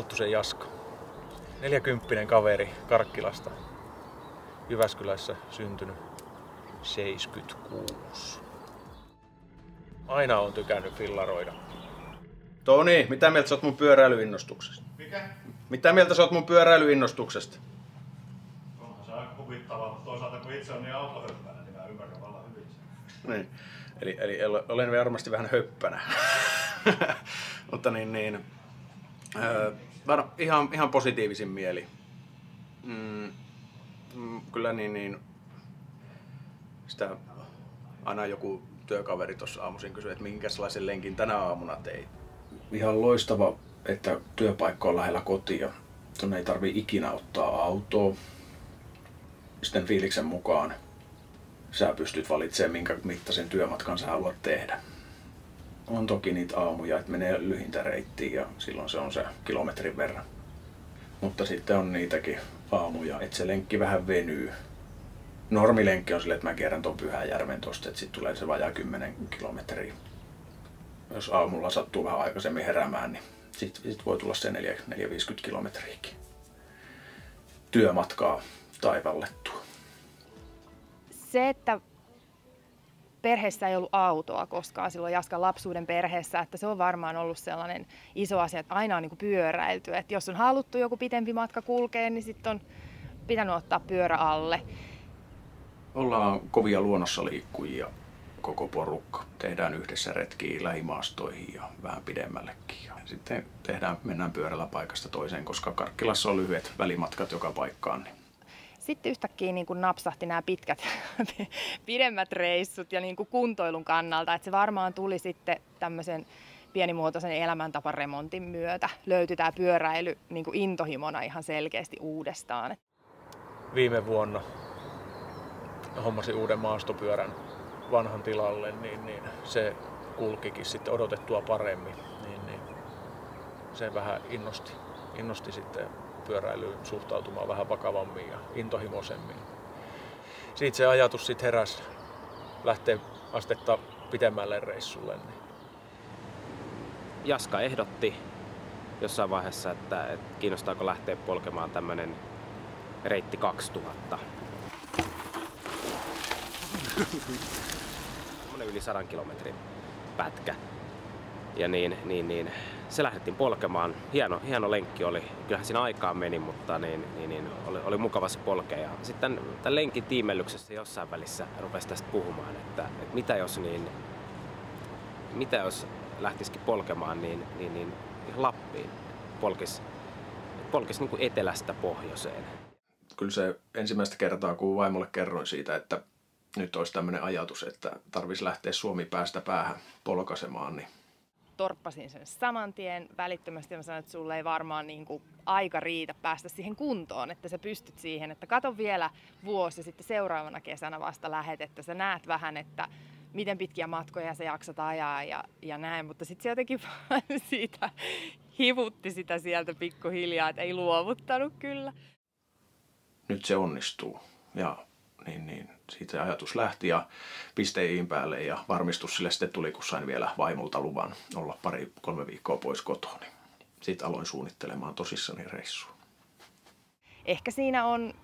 Huttusen Jaska. 40 kaveri Karkkilasta. Jyväskylässä syntynyt 76. Aina on tykännyt fillaroida. Toni, mitä mieltä sä oot mun pyöräilyinnostuksesta? Mikä? Mitä mieltä sä oot mun pyöräilyinnostuksesta? Onhan se aika huvittavaa, mutta toisaalta kun itse on niin autohöppänä, niin mä ymmärrän vallan hyvin sen. Niin. Eli olen varmasti vähän höppänä. Mutta ihan positiivisin mieli. Kyllä sitä aina joku työkaveri tuossa aamuisin kysyi, että minkälaisen lenkin tänä aamuna teit. Ihan loistava, että työpaikka on lähellä kotia. Tuonne ei tarvitse ikinä ottaa autoa. Sitten fiiliksen mukaan sä pystyt valitsemaan, minkä mittaisen työmatkan sä haluat tehdä. On toki niitä aamuja, että menee lyhintä reittiin ja silloin se on se kilometrin verran. Mutta sitten on niitäkin aamuja, että se lenkki vähän venyy. Normilenkki on silleen, että mä kierrän tuon Pyhäjärven tosta, että sitten tulee se vajaa 10 kilometriä. Jos aamulla sattuu vähän aikaisemmin heräämään, niin sit voi tulla se 4-50 kilometriäkin työmatkaa taivallettua. Se, että perheessä ei ollut autoa koskaan silloin Jaskan lapsuuden perheessä, että se on varmaan ollut sellainen iso asia, että aina on niin kuin pyöräilty. Että jos on haluttu joku pitempi matka kulkea, niin sitten on pitänyt ottaa pyörä alle. Ollaan kovia luonnossa liikkujia koko porukka. Tehdään yhdessä retkiä lähimaastoihin ja vähän pidemmällekin. Ja sitten mennään pyörällä paikasta toiseen, koska Karkkilassa on lyhyet välimatkat joka paikkaan. Niin sitten yhtäkkiä niin kuin napsahti nämä pitkät, pidemmät reissut ja niin kuin kuntoilun kannalta, että se varmaan tuli sitten tämmöisen pienimuotoisen elämäntaparemontin myötä. Löytyi tämä pyöräily niin kuin intohimona ihan selkeästi uudestaan. Viime vuonna hommasin uuden maastopyörän vanhan tilalle, niin se kulkikin sitten odotettua paremmin. Niin se vähän innosti sitten pyöräilyyn suhtautumaan vähän vakavammin ja intohimoisemmin. Siitä se ajatus sitten heräsi lähteä astetta pidemmälle reissulle. Niin. Jaska ehdotti jossain vaiheessa, että kiinnostaako lähteä polkemaan tämmönen reitti 2000. Semmoinen yli 100 kilometrin pätkä. Ja se lähdettiin polkemaan. Hieno lenkki oli. Kyllähän siinä aikaa meni, mutta oli mukava se polkea. Ja sitten tämän lenkin tiimellyksessä jossain välissä rupesi tästä puhumaan, että mitä jos lähtisikin polkemaan niin ihan Lappiin. Polkisi niin kuin etelästä pohjoiseen. Kyllä se ensimmäistä kertaa, kun vaimolle kerroin siitä, että nyt olisi tämmöinen ajatus, että tarvitsisi lähteä Suomi päästä päähän polkaisemaan, niin torppasin sen saman tien välittömästi ja mä sanoin, että sulle ei varmaan niin kuin aika riitä päästä siihen kuntoon, että sä pystyt siihen, että kato vielä vuosi ja sitten seuraavana kesänä vasta lähet, että sä näet vähän, että miten pitkiä matkoja sä jaksat ajaa ja näin, mutta sitten se jotenkin siitä hivutti sitä sieltä pikkuhiljaa, että ei luovuttanut kyllä. Nyt se onnistuu ja siitä ajatus lähti ja pisteihin päälle ja varmistus sille sitten tuli, kun sain vielä vaimolta luvan olla 2-3 viikkoa pois kotoa. Niin sitten aloin suunnittelemaan tosissani reissua. Ehkä siinä on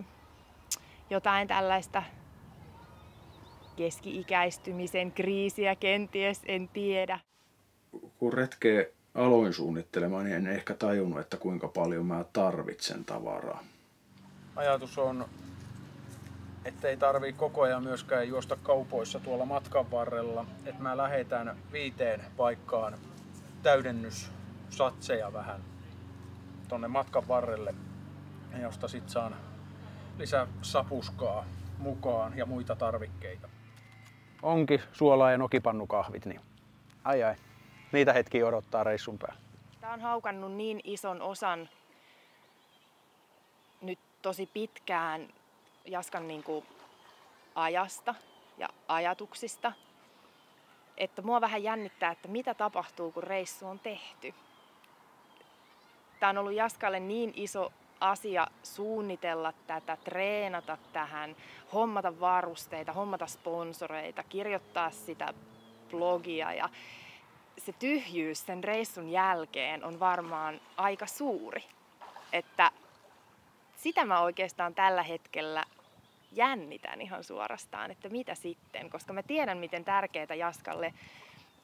jotain tällaista keski-ikäistymisen kriisiä kenties, en tiedä. Kun retkeä aloin suunnittelemaan, niin en ehkä tajunnut, että kuinka paljon mä tarvitsen tavaraa. Ajatus on, että ei tarvii koko ajan myöskään juosta kaupoissa tuolla matkan varrella. Että mä lähetän 5 paikkaan täydennyssatseja vähän tonne matkan varrelle, josta sit saan lisää sapuskaa mukaan ja muita tarvikkeita. Onki, suolaa ja nokipannukahvit, niin ai. Niitä hetkiä odottaa reissun päällä. Tää on haukannut niin ison osan nyt tosi pitkään Jaskan niin kuin ajasta ja ajatuksista, että mua vähän jännittää, että mitä tapahtuu, kun reissu on tehty. Tää on ollut Jaskalle niin iso asia suunnitella tätä, treenata tähän, hommata varusteita, hommata sponsoreita, kirjoittaa sitä blogia ja se tyhjyys sen reissun jälkeen on varmaan aika suuri. Että sitä mä oikeastaan tällä hetkellä jännitän ihan suorastaan, että mitä sitten, koska mä tiedän, miten tärkeää Jaskalle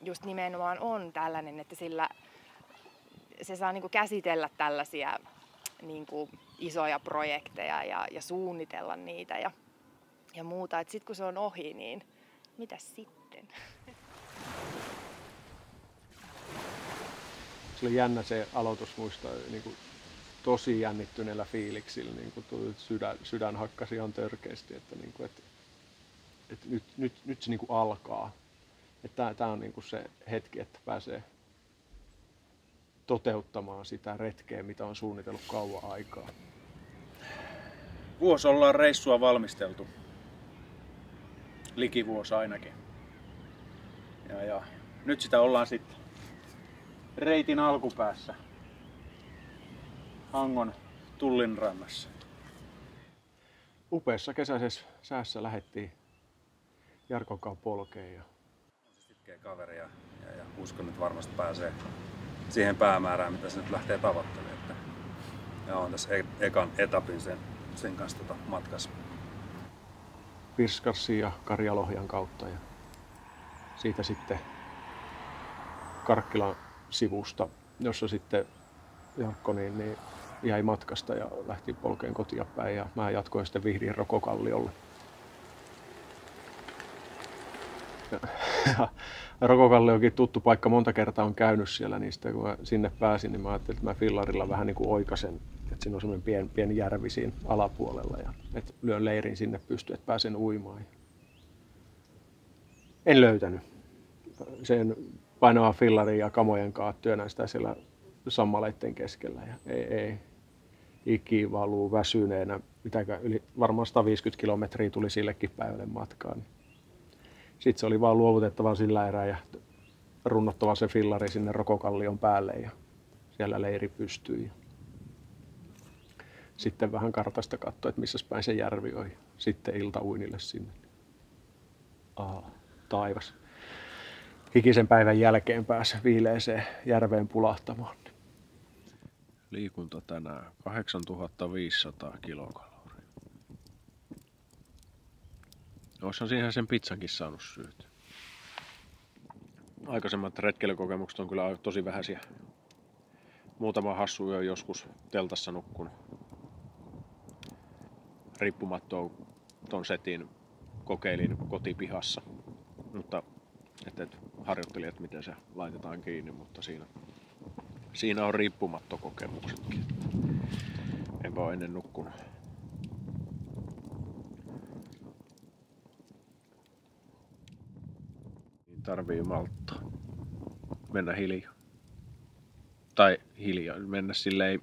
just nimenomaan on tällainen, että sillä se saa niinku käsitellä tällaisia niinku isoja projekteja ja suunnitella niitä ja muuta. Et sit kun se on ohi, niin mitä sitten? Se oli jännä se aloitus, muista niin kuin tosi jännittyneellä fiiliksillä, niin kuin sydän hakkasi ihan törkeästi, että, niin kuin, että nyt se niin kuin alkaa. Tämä on niin kuin se hetki, että pääsee toteuttamaan sitä retkeä, mitä on suunnitellut kauan aikaa. Vuosi ollaan reissua valmisteltu. Likivuosi ainakin. Ja nyt sitä ollaan sitten reitin alkupäässä. Hangon Tullinrannassa. Upeassa kesäisessä säässä lähdettiin Jarkon kanssa polkeen. On se sitkeä kaveri ja uskon, että varmasti pääsee siihen päämäärään, mitä se nyt lähtee tavoittelemaan. Ja on tässä ekan etapin sen kanssa matkassa. Virskarsin ja Karjalohjan kautta ja siitä sitten Karkkilan sivusta, jossa sitten Jarkko niin jäi matkasta ja lähti polkeen kotia päin ja mä jatkoin sitten Vihdin Rokokalliolle. Rokokalliokin tuttu paikka, monta kertaa on käynyt siellä, niin sitten kun mä sinne pääsin, niin mä ajattelin, että mä fillarilla vähän niin kuin oikasen, että siinä on semmoinen pieni järvi siinä alapuolella ja että lyön leirin sinne pystyyn, että pääsen uimaan. En löytänyt. Sen painavan fillarin ja kamojen kanssa työnnän sitä siellä sammaleiden keskellä ja ei iki valuu väsyneenä, varmaan 150 kilometriä tuli sillekin päivälle matkaan. Sitten se oli vaan luovutettava sillä erää ja runnottava se fillari sinne Rokokallion päälle ja siellä leiri pystyi. Sitten vähän kartasta katsoi, että missä päin se järvi on. Sitten iltauinille sinne. Taivas. Hikisen päivän jälkeen pääsi viileeseen järveen pulahtamaan. Liikunta tänään 8500 kilokaloria. Oishan siihen sen pizzankin saanut syyt. Aikaisemmat retkeilykokemukset on kyllä tosi vähäisiä. Muutama hassu yö joskus teltassa nukkun. Riippumattoon ton setin kokeilin kotipihassa. Mutta et harjoittelin, että miten se laitetaan kiinni, mutta siinä on riippumattokokemuksetkin. Enpä ole ennen nukkunut. Tarvii malttaa. Mennä hiljaa. Tai hiljaa, mennä silleen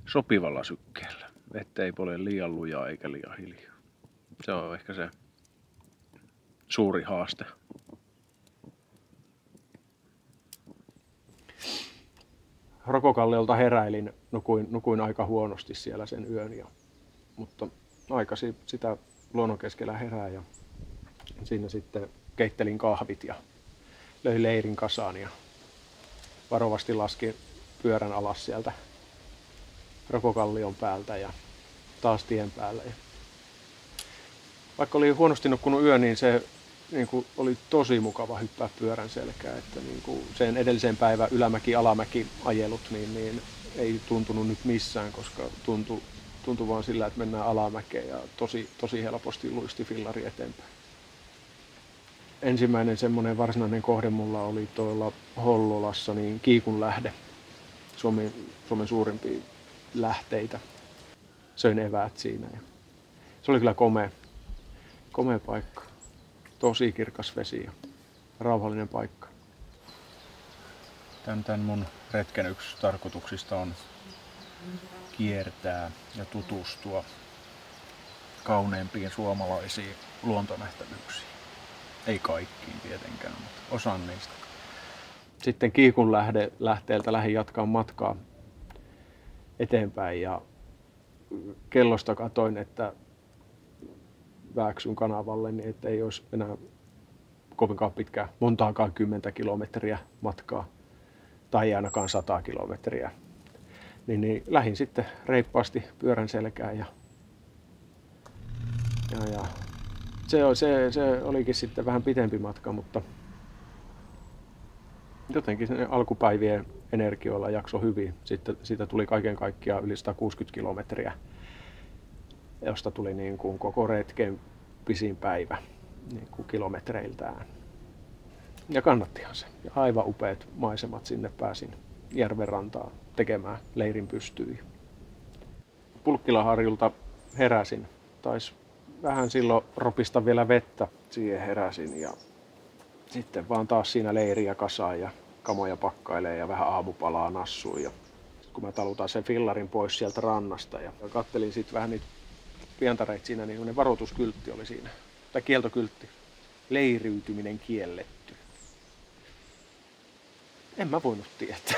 sopivalla sykkeellä. Ettei ole liian lujaa eikä liian hiljaa. Se on ehkä se suuri haaste. Rokokalliolta heräilin, nukuin aika huonosti siellä sen yön. Mutta aikaisin sitä luonnon keskellä herää ja siinä sitten keittelin kahvit ja löin leirin kasaan ja varovasti laskin pyörän alas sieltä Rokokallion päältä ja taas tien päälle. Ja vaikka oli huonosti nukkunut yö, niin se oli tosi mukava hyppää pyörän selkään. Että sen edellisen päivän ylämäki-alamäki ajelut niin ei tuntunut nyt missään, koska tuntui vaan sillä, että mennään alamäkeen ja tosi helposti luisti fillari eteenpäin. Ensimmäinen semmoinen varsinainen kohde mulla oli tuolla Hollolassa, niin Kiikunlähde, Suomen suurimpia lähteitä. Söin eväät siinä ja se oli kyllä komea paikka. Tosi kirkas vesi ja rauhallinen paikka. Tämän mun retken yksi tarkoituksista on kiertää ja tutustua kauneimpiin suomalaisiin luontonähtävyyksiin. Ei kaikkiin tietenkään, mutta osan niistä. Sitten Kiikunlähteeltä lähdin jatkamaan matkaa eteenpäin ja kellosta katoin, että Vääksyn kanavalle, niin ettei olisi enää kovinkaan pitkää, montaakaan 10 kilometriä matkaa tai ainakaan 100 kilometriä. niin lähdin sitten reippaasti pyörän selkään ja se olikin sitten vähän pitempi matka, mutta jotenkin sen alkupäivien energioilla jakso hyvin. Sitten siitä tuli kaiken kaikkiaan yli 160 kilometriä, josta tuli niin kuin koko retken pisin päivä niin kuin kilometreiltään. Ja kannattihan se. Ja aivan upeat maisemat, sinne pääsin järven rantaan tekemään leirin pystyihin. Pulkkilaharjulta heräsin. Taisi vähän silloin ropista vielä vettä. Siihen heräsin ja sitten vaan taas siinä leiriä kasaan ja kamoja pakkailee ja vähän aamupalaa nassuun. Ja kun mä talutan sen fillarin pois sieltä rannasta ja kattelin sitten vähän niitä pientareita siinä, niin varoituskyltti oli siinä. Tai kieltokyltti. Leiriytyminen kielletty. En mä voinut tietää.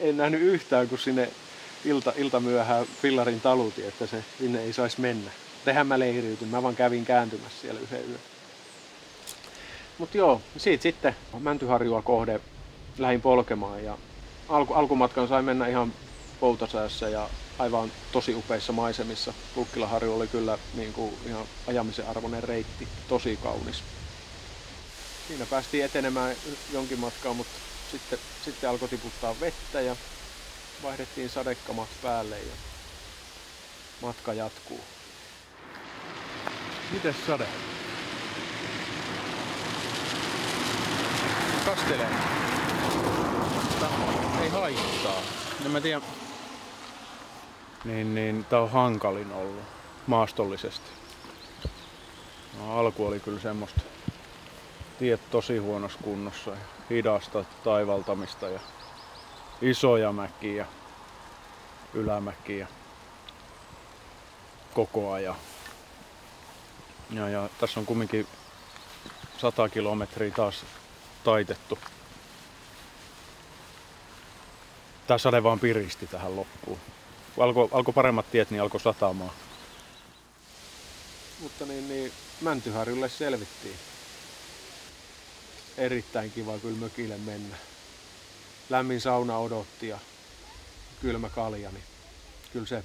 En nähnyt yhtään, kun sinne iltamyöhään fillarin taluti, että se sinne ei saisi mennä. Tehän mä leiriytyn, mä vaan kävin kääntymässä siellä yhden yön. Mut joo, siitä sitten Mäntyharjua kohde lähdin polkemaan ja alkumatkan sain mennä ihan poutasäässä ja aivan tosi upeissa maisemissa. Pulkkilaharju oli kyllä niin kuin ihan ajamisen arvoinen reitti, tosi kaunis. Siinä päästiin etenemään jonkin matkaa, mutta sitten alkoi tiputtaa vettä ja vaihdettiin sadekamat päälle ja matka jatkuu. Mites sade? Kastelee. Ei haittaa. En mä tiedä. Niin tää on hankalin ollut maastollisesti. No, alku oli kyllä semmoista. Tiet tosi huonossa kunnossa ja hidasta taivaltamista ja isoja mäkiä, ylämäkiä koko ajan. Ja tässä on kumminkin 100 kilometriä taas taitettu. Tää sade vaan piristi tähän loppuun. Kun alkoi paremmat tiet, niin alkoi satamaan. Mutta niin Mäntyharjulle selvittiin. Erittäin kiva kyllä mökille mennä. Lämmin sauna odotti ja kylmä kalja, niin kyllä se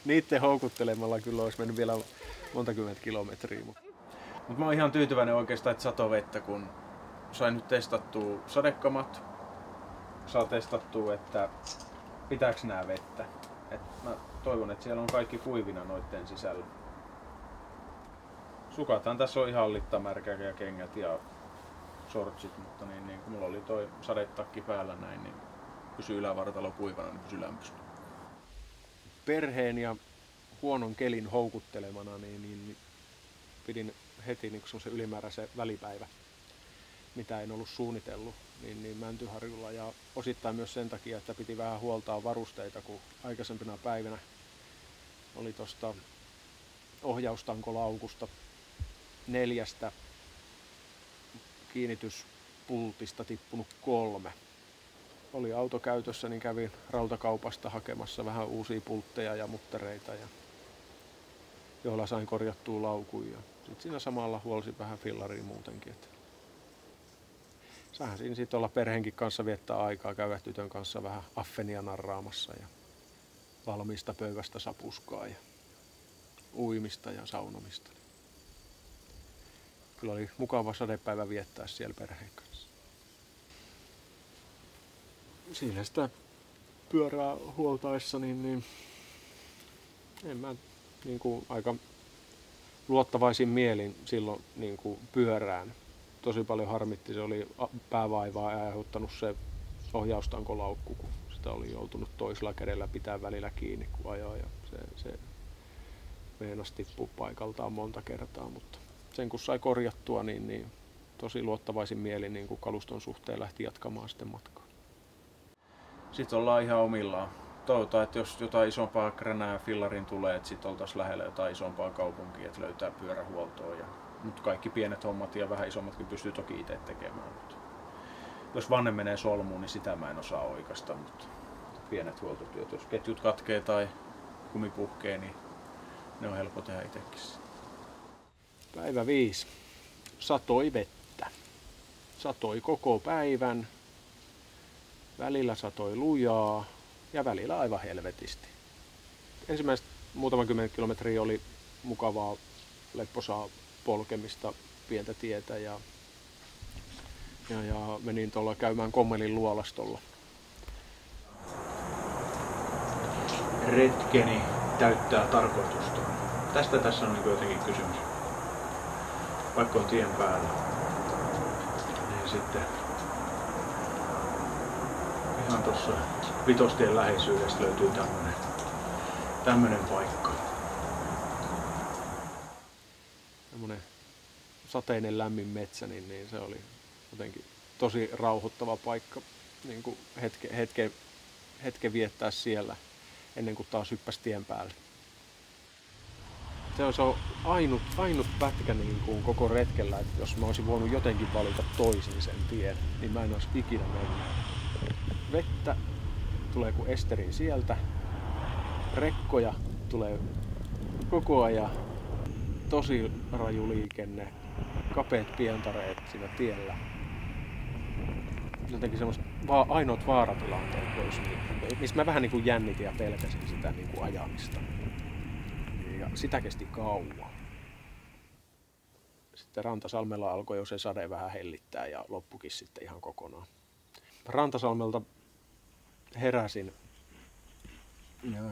niitten houkuttelemalla kyllä olisi mennyt vielä monta kymmentä kilometriä. Mutta mä oon ihan tyytyväinen oikeastaan, että satoi vettä, kun sain nyt testattua sadekamat. Saa testattua, että pitääkö nää vettä. Mä toivon, että siellä on kaikki kuivina noitten sisällä. Sukathan tässä on ihan littamärkä ja kengät ja shortsit, mutta niin kun mulla oli toi sadetakki päällä näin, niin pysyi ylävartalo kuivana, niin pysyi lämpössä. Perheen ja huonon kelin houkuttelemana niin pidin heti niin semmoisen ylimääräisen välipäivä, mitä en ollut suunnitellut, niin Mäntyharjulla ja osittain myös sen takia, että piti vähän huoltaa varusteita, kun aikaisempina päivinä oli tuosta ohjaustankolaukusta 4 kiinnityspultista tippunut 3. Oli auto käytössä, niin kävin rautakaupasta hakemassa vähän uusia pultteja ja muttereita, joilla sain korjattua laukun. Sitten siinä samalla huolisin vähän fillaria muutenkin. Sähän siinä sitten olla perheenkin kanssa viettää aikaa, käydä tytön kanssa vähän affenia narraamassa ja valmista pöydästä sapuskaa ja uimista ja saunomista. Kyllä oli mukava sadepäivä viettää siellä perheen kanssa. Siinä sitä pyörää huoltaessa, niin en mä niin kuin aika luottavaisin mielin silloin niin kuin pyörään. Tosi paljon harmitti, se oli päävaivaa aiheuttanut se ohjaustankolaukku, kun sitä oli joutunut toisella kädellä pitää välillä kiinni kun ajaa ja se meinasi tippua paikaltaan monta kertaa, mutta sen kun sai korjattua, niin tosi luottavaisin mielin niin kuin kaluston suhteen lähti jatkamaan sitten matkaa. Sitten ollaan ihan omillaan. Toivotaan, että jos jotain isompaa kränää fillarin tulee, että sitten oltaisiin lähellä jotain isompaa kaupunkia, että löytää pyörähuoltoa. Mutta kaikki pienet hommat ja vähän isommatkin pystyy toki itse tekemään. Mutta jos vanne menee solmuun, niin sitä mä en osaa oikaista. Mutta pienet huoltotyöt, jos ketjut katkee tai kumi puhkee, niin ne on helppo tehdä itsekin. Päivä 5. Satoi vettä. Satoi koko päivän, välillä satoi lujaa ja välillä aivan helvetisti. Ensimmäiset muutaman 10 kilometriä oli mukavaa lepposaa polkemista, pientä tietä ja menin tuolla käymään Kommelin luolastolla. Retkeni täyttää tarkoitustaan. Tästä tässä on niin jotenkin kysymys. Vaikka on tien päällä, niin sitten ihan tuossa Vitostien läheisyydestä löytyy tämmönen paikka. Tämmönen sateinen lämmin metsä, niin se oli jotenkin tosi rauhoittava paikka niin kuin hetken viettää siellä ennen kuin taas hyppäsi tien päälle. Se on ainut pätkä niin kuin koko retkellä, että jos mä olisin voinut jotenkin valita toisin sen tien, niin mä en olisi ikinä mennyt. Vettä tulee kuin esterin sieltä, rekkoja tulee koko ajan, tosi raju liikenne, kapeat pientareet siinä tiellä. Jotenkin semmoista ainoat vaaratilanteet, missä mä vähän niin kuin jännitin ja pelkäsin sitä niin kuin ajamista. Ja sitä kesti kauan. Sitten Rantasalmella alkoi jo se sade vähän hellittää ja loppukin sitten ihan kokonaan. Rantasalmelta heräsin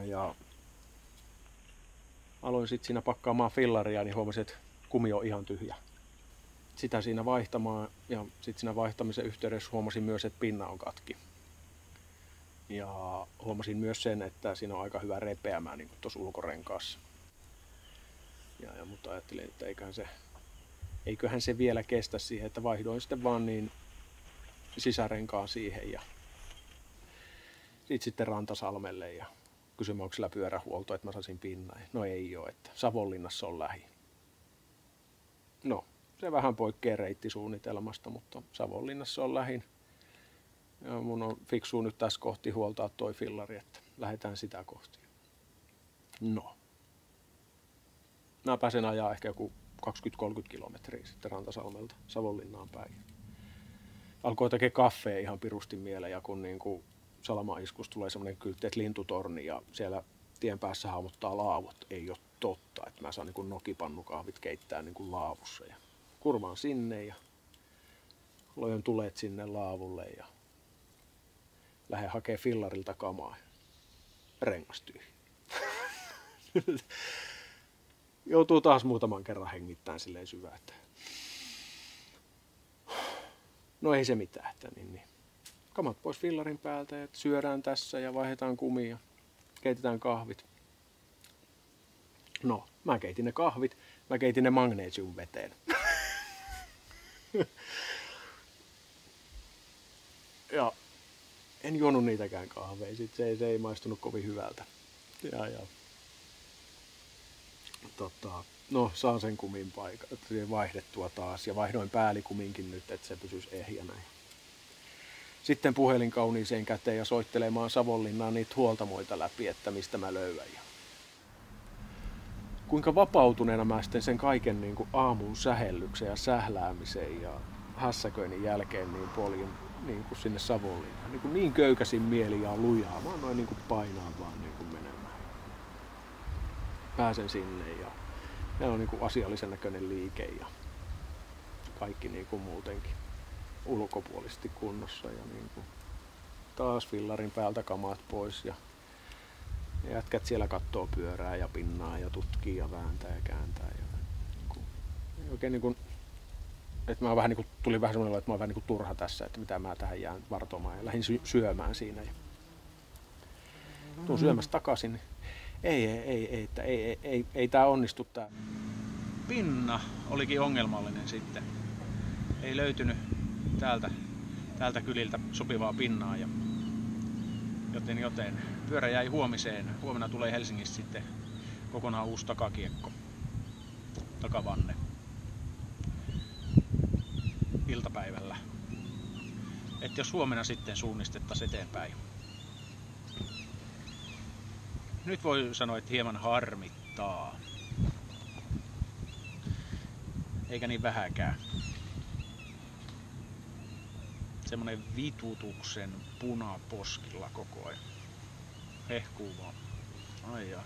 ja aloin sitten siinä pakkaamaan fillaria, niin huomasin, että kumi on ihan tyhjä. Sitä siinä vaihtamaan ja sitten siinä vaihtamisen yhteydessä huomasin myös, että pinna on katki. Ja huomasin myös sen, että siinä on aika hyvä repeämään niin kuin tuossa ulkorenkaassa. Mutta ajattelin, että eiköhän se vielä kestä siihen, että vaihdoin sitten vaan niin sisärenkaan siihen ja sitten Rantasalmelle ja kysymyksellä pyörähuolto, että mä saisin pinnan. No ei ole, että Savonlinnassa on lähi. No, se vähän poikkeaa reittisuunnitelmasta, mutta Savonlinnassa on lähin. Ja mun on fiksua nyt tässä kohti huoltaa toi fillari, että lähdetään sitä kohti. No. Mä pääsen ajaa ehkä joku 20-30 kilometriä sitten Rantasalmelta Savonlinnaan päin. Alkoi tekee kaffea ihan pirusti mieleen ja kun niinku salamaiskusta tulee semmoinen kyltti, että lintutorni ja siellä tien päässä haamuttaa laavut. Ei ole totta, että mä saan niinku nokipannukahvit keittää niinku laavussa. Ja kurvaan sinne ja lojon tulet sinne laavulle ja lähden hakee fillarilta kamaa. Rengas tyhjä. Joutuu taas muutaman kerran hengittämään silleen syvään, että no ei se mitään, että niin. Kamat pois fillarin päältä ja syödään tässä ja vaihdetaan kumia ja keitetään kahvit. No, mä keitin ne kahvit, mä keitin ne magnesiumveteen. Ja en juonut niitäkään kahveja, sit se ei maistunut kovin hyvältä. No, saan sen kumin paikan, vaihdettua taas ja vaihdoin päällikuminkin nyt, että se pysyisi ehjänä. Sitten puhelin kauniiseen käteen ja soittelemaan Savonlinnaan niitä huoltamoita läpi, että mistä mä löydän. Kuinka vapautuneena mä sitten sen kaiken niin kuin aamun sähellyksen ja sähläämisen ja hässäköinnin jälkeen niin poljin niin kuin sinne Savonlinnaan. Niin köykäsin mieli ja lujaa, mä annoin niin kuin painaa vaan niin kuin menemään. Pääsen sinne ja meillä on niin kuin asiallisen näköinen liike ja kaikki niin kuin muutenkin ulkopuolisesti kunnossa ja niin kuin taas fillarin päältä kamat pois ja jätkät siellä kattoo pyörää ja pinnaa ja tutkii ja vääntää ja kääntää ja niin kuin, oikein niin kuin, että mä vähän niin kuin, tuli vähän semmoinen, että mä oon vähän niin kuin turha tässä, että mitä mä tähän jään vartomaan ja lähdin syömään siinä ja tuun syömässä takaisin. Ei tää onnistu tää. Pinna olikin ongelmallinen sitten. Ei löytynyt täältä kyliltä sopivaa pinnaa ja joten pyörä jäi huomiseen. Huomenna tulee Helsingistä sitten kokonaan uusi takakiekko, takavanne iltapäivällä. Et jos huomenna sitten suunnistettaisiin eteenpäin. Nyt voi sanoa, että hieman harmittaa. Eikä niin vähäkään. semmonen vitutuksen punaposkilla koko ajan. Hehkuu vaan. Ai jaa.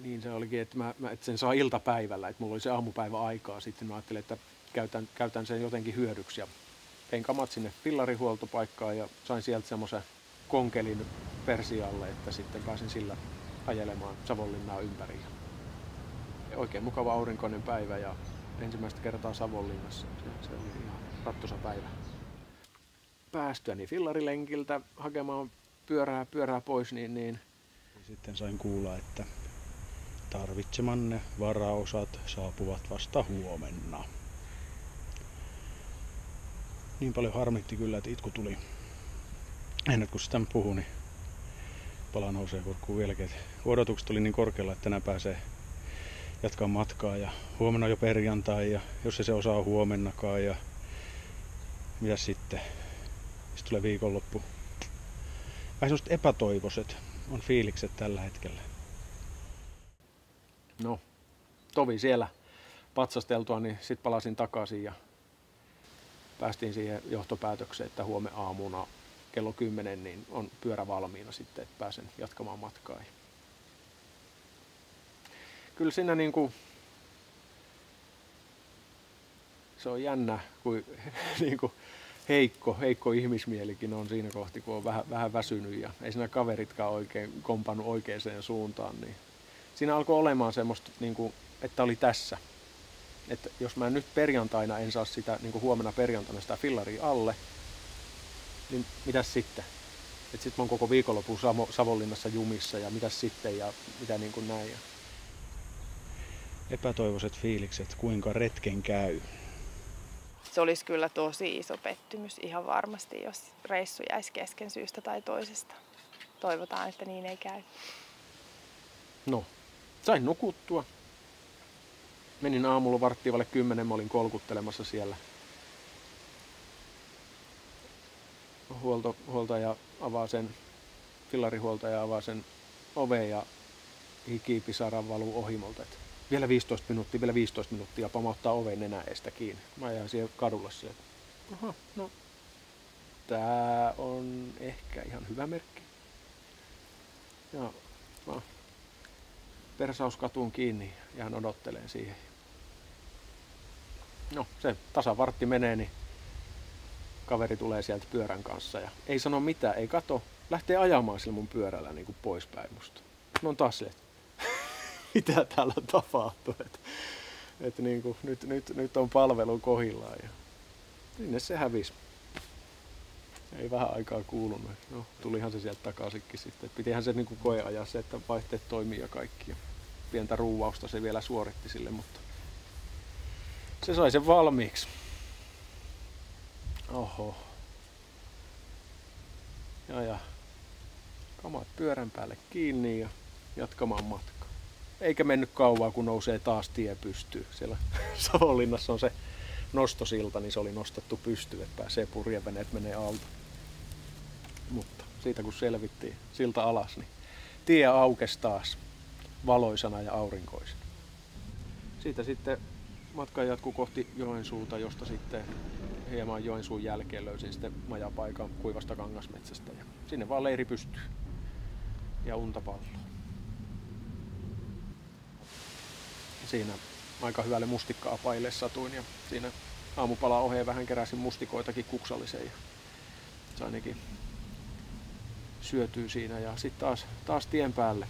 Niin se olikin, että mä sen saa iltapäivällä, että mulla oli se aamupäivä aikaa. Sitten mä ajattelin, että käytän sen jotenkin hyödyksi. Ja tein kamat sinne fillarihuoltopaikkaan ja sain sieltä semmoisen konkelin Persialle, että sitten pääsin sillä ajelemaan Savonlinnaa ympäri. Ja oikein mukava aurinkoinen päivä ja ensimmäistä kertaa Savonlinnassa. Se oli ihan rattosa päivä. Päästyäni fillarilenkiltä hakemaan pyörää pois, niin sitten sain kuulla, että tarvitsemanne varaosat saapuvat vasta huomenna. Niin paljon harmitti kyllä, että itku tuli. Ennen kuin sitä puhun, niin pala nousee kurkkuun vieläkin. Odotukset oli niin korkealla, että tänään pääsee jatkaa matkaa ja huomenna on jo perjantai ja jos ei se osaa huomennakaan ja mitä sitten? Sitten tulee viikonloppu. Vähän sellaiset epätoivoiset on fiilikset tällä hetkellä. no, tovi siellä patsasteltua, niin sitten palasin takaisin ja päästiin siihen johtopäätökseen, että huomenna aamuna kello 10 niin on pyörä valmiina sitten, että pääsen jatkamaan matkaa. Kyllä siinä niinku, se on jännä, kuin niinku heikko ihmismielikin on siinä kohti, kun on vähän väsynyt ja ei siinä kaveritkaan oikein kompannut oikeaan suuntaan. Niin siinä alkoi olemaan semmoista, niinku, että oli tässä. Että jos mä nyt perjantaina en saa sitä, niinku huomenna perjantaina sitä fillaria alle, niin mitäs sitten? Että sit mä oon koko viikonlopun Savonlinnassa jumissa ja mitäs sitten ja mitä niin kuin näin. Epätoivoiset fiilikset, kuinka retken käy. Se olisi kyllä tosi iso pettymys ihan varmasti, jos reissu jäisi kesken syystä tai toisesta. Toivotaan, että niin ei käy. No, sain nukuttua. Menin aamulla 9:15, mä olin kolkuttelemassa siellä. Huoltaja avaa sen, fillarihuoltaja avaa sen oven ja hikipisaran valuu ohimolta. Et vielä 15 minuuttia, pamauttaa oven nenäeestä kiinni. Mä jäin siihen kadulle sieltä. Aha, no. Tää on ehkä ihan hyvä merkki. Ja mä persauskatuun kiinni ja jään odottelen siihen. No, se tasavartti menee, niin kaveri tulee sieltä pyörän kanssa ja ei sano mitään, ei kato. Lähtee ajamaan sillä mun pyörällä niin kuin poispäin musta. No on taas silleen, mitä täällä tapahtuu. Että niin kuin, nyt on palvelu kohillaan ja sinne se hävisi. Ei vähän aikaa kuulunut. No, tulihan se sieltä takaisinkin sitten. Pitihän se niin kuin koeajaa se, että vaihteet toimii ja kaikki. Ja pientä ruuvausta se vielä suoritti sille, mutta se sai sen valmiiksi. Oho. Ja kamat pyörän päälle kiinni ja jatkamaan matkaa. Eikä mennyt kauaa, kun nousee taas tie pystyyn. Siellä Savonlinnassa on se nostosilta, niin se oli nostettu pystyyn, että pääsee purjeveneet menee alta. Mutta siitä kun selvittiin silta alas, niin tie aukesi taas valoisana ja aurinkoisena. Siitä sitten matka jatkuu kohti Joensuuta, josta sitten hieman Joensuun jälkeen löysin sitten majapaikan kuivasta kangasmetsästä ja sinne vaan leiri pystyy ja unta palloa. Siinä aika hyvälle mustikka-apaille satuin ja siinä aamupala oheen vähän keräsin mustikoitakin kuksalliseen ja sainikin syötyy siinä ja sitten taas tien päälle.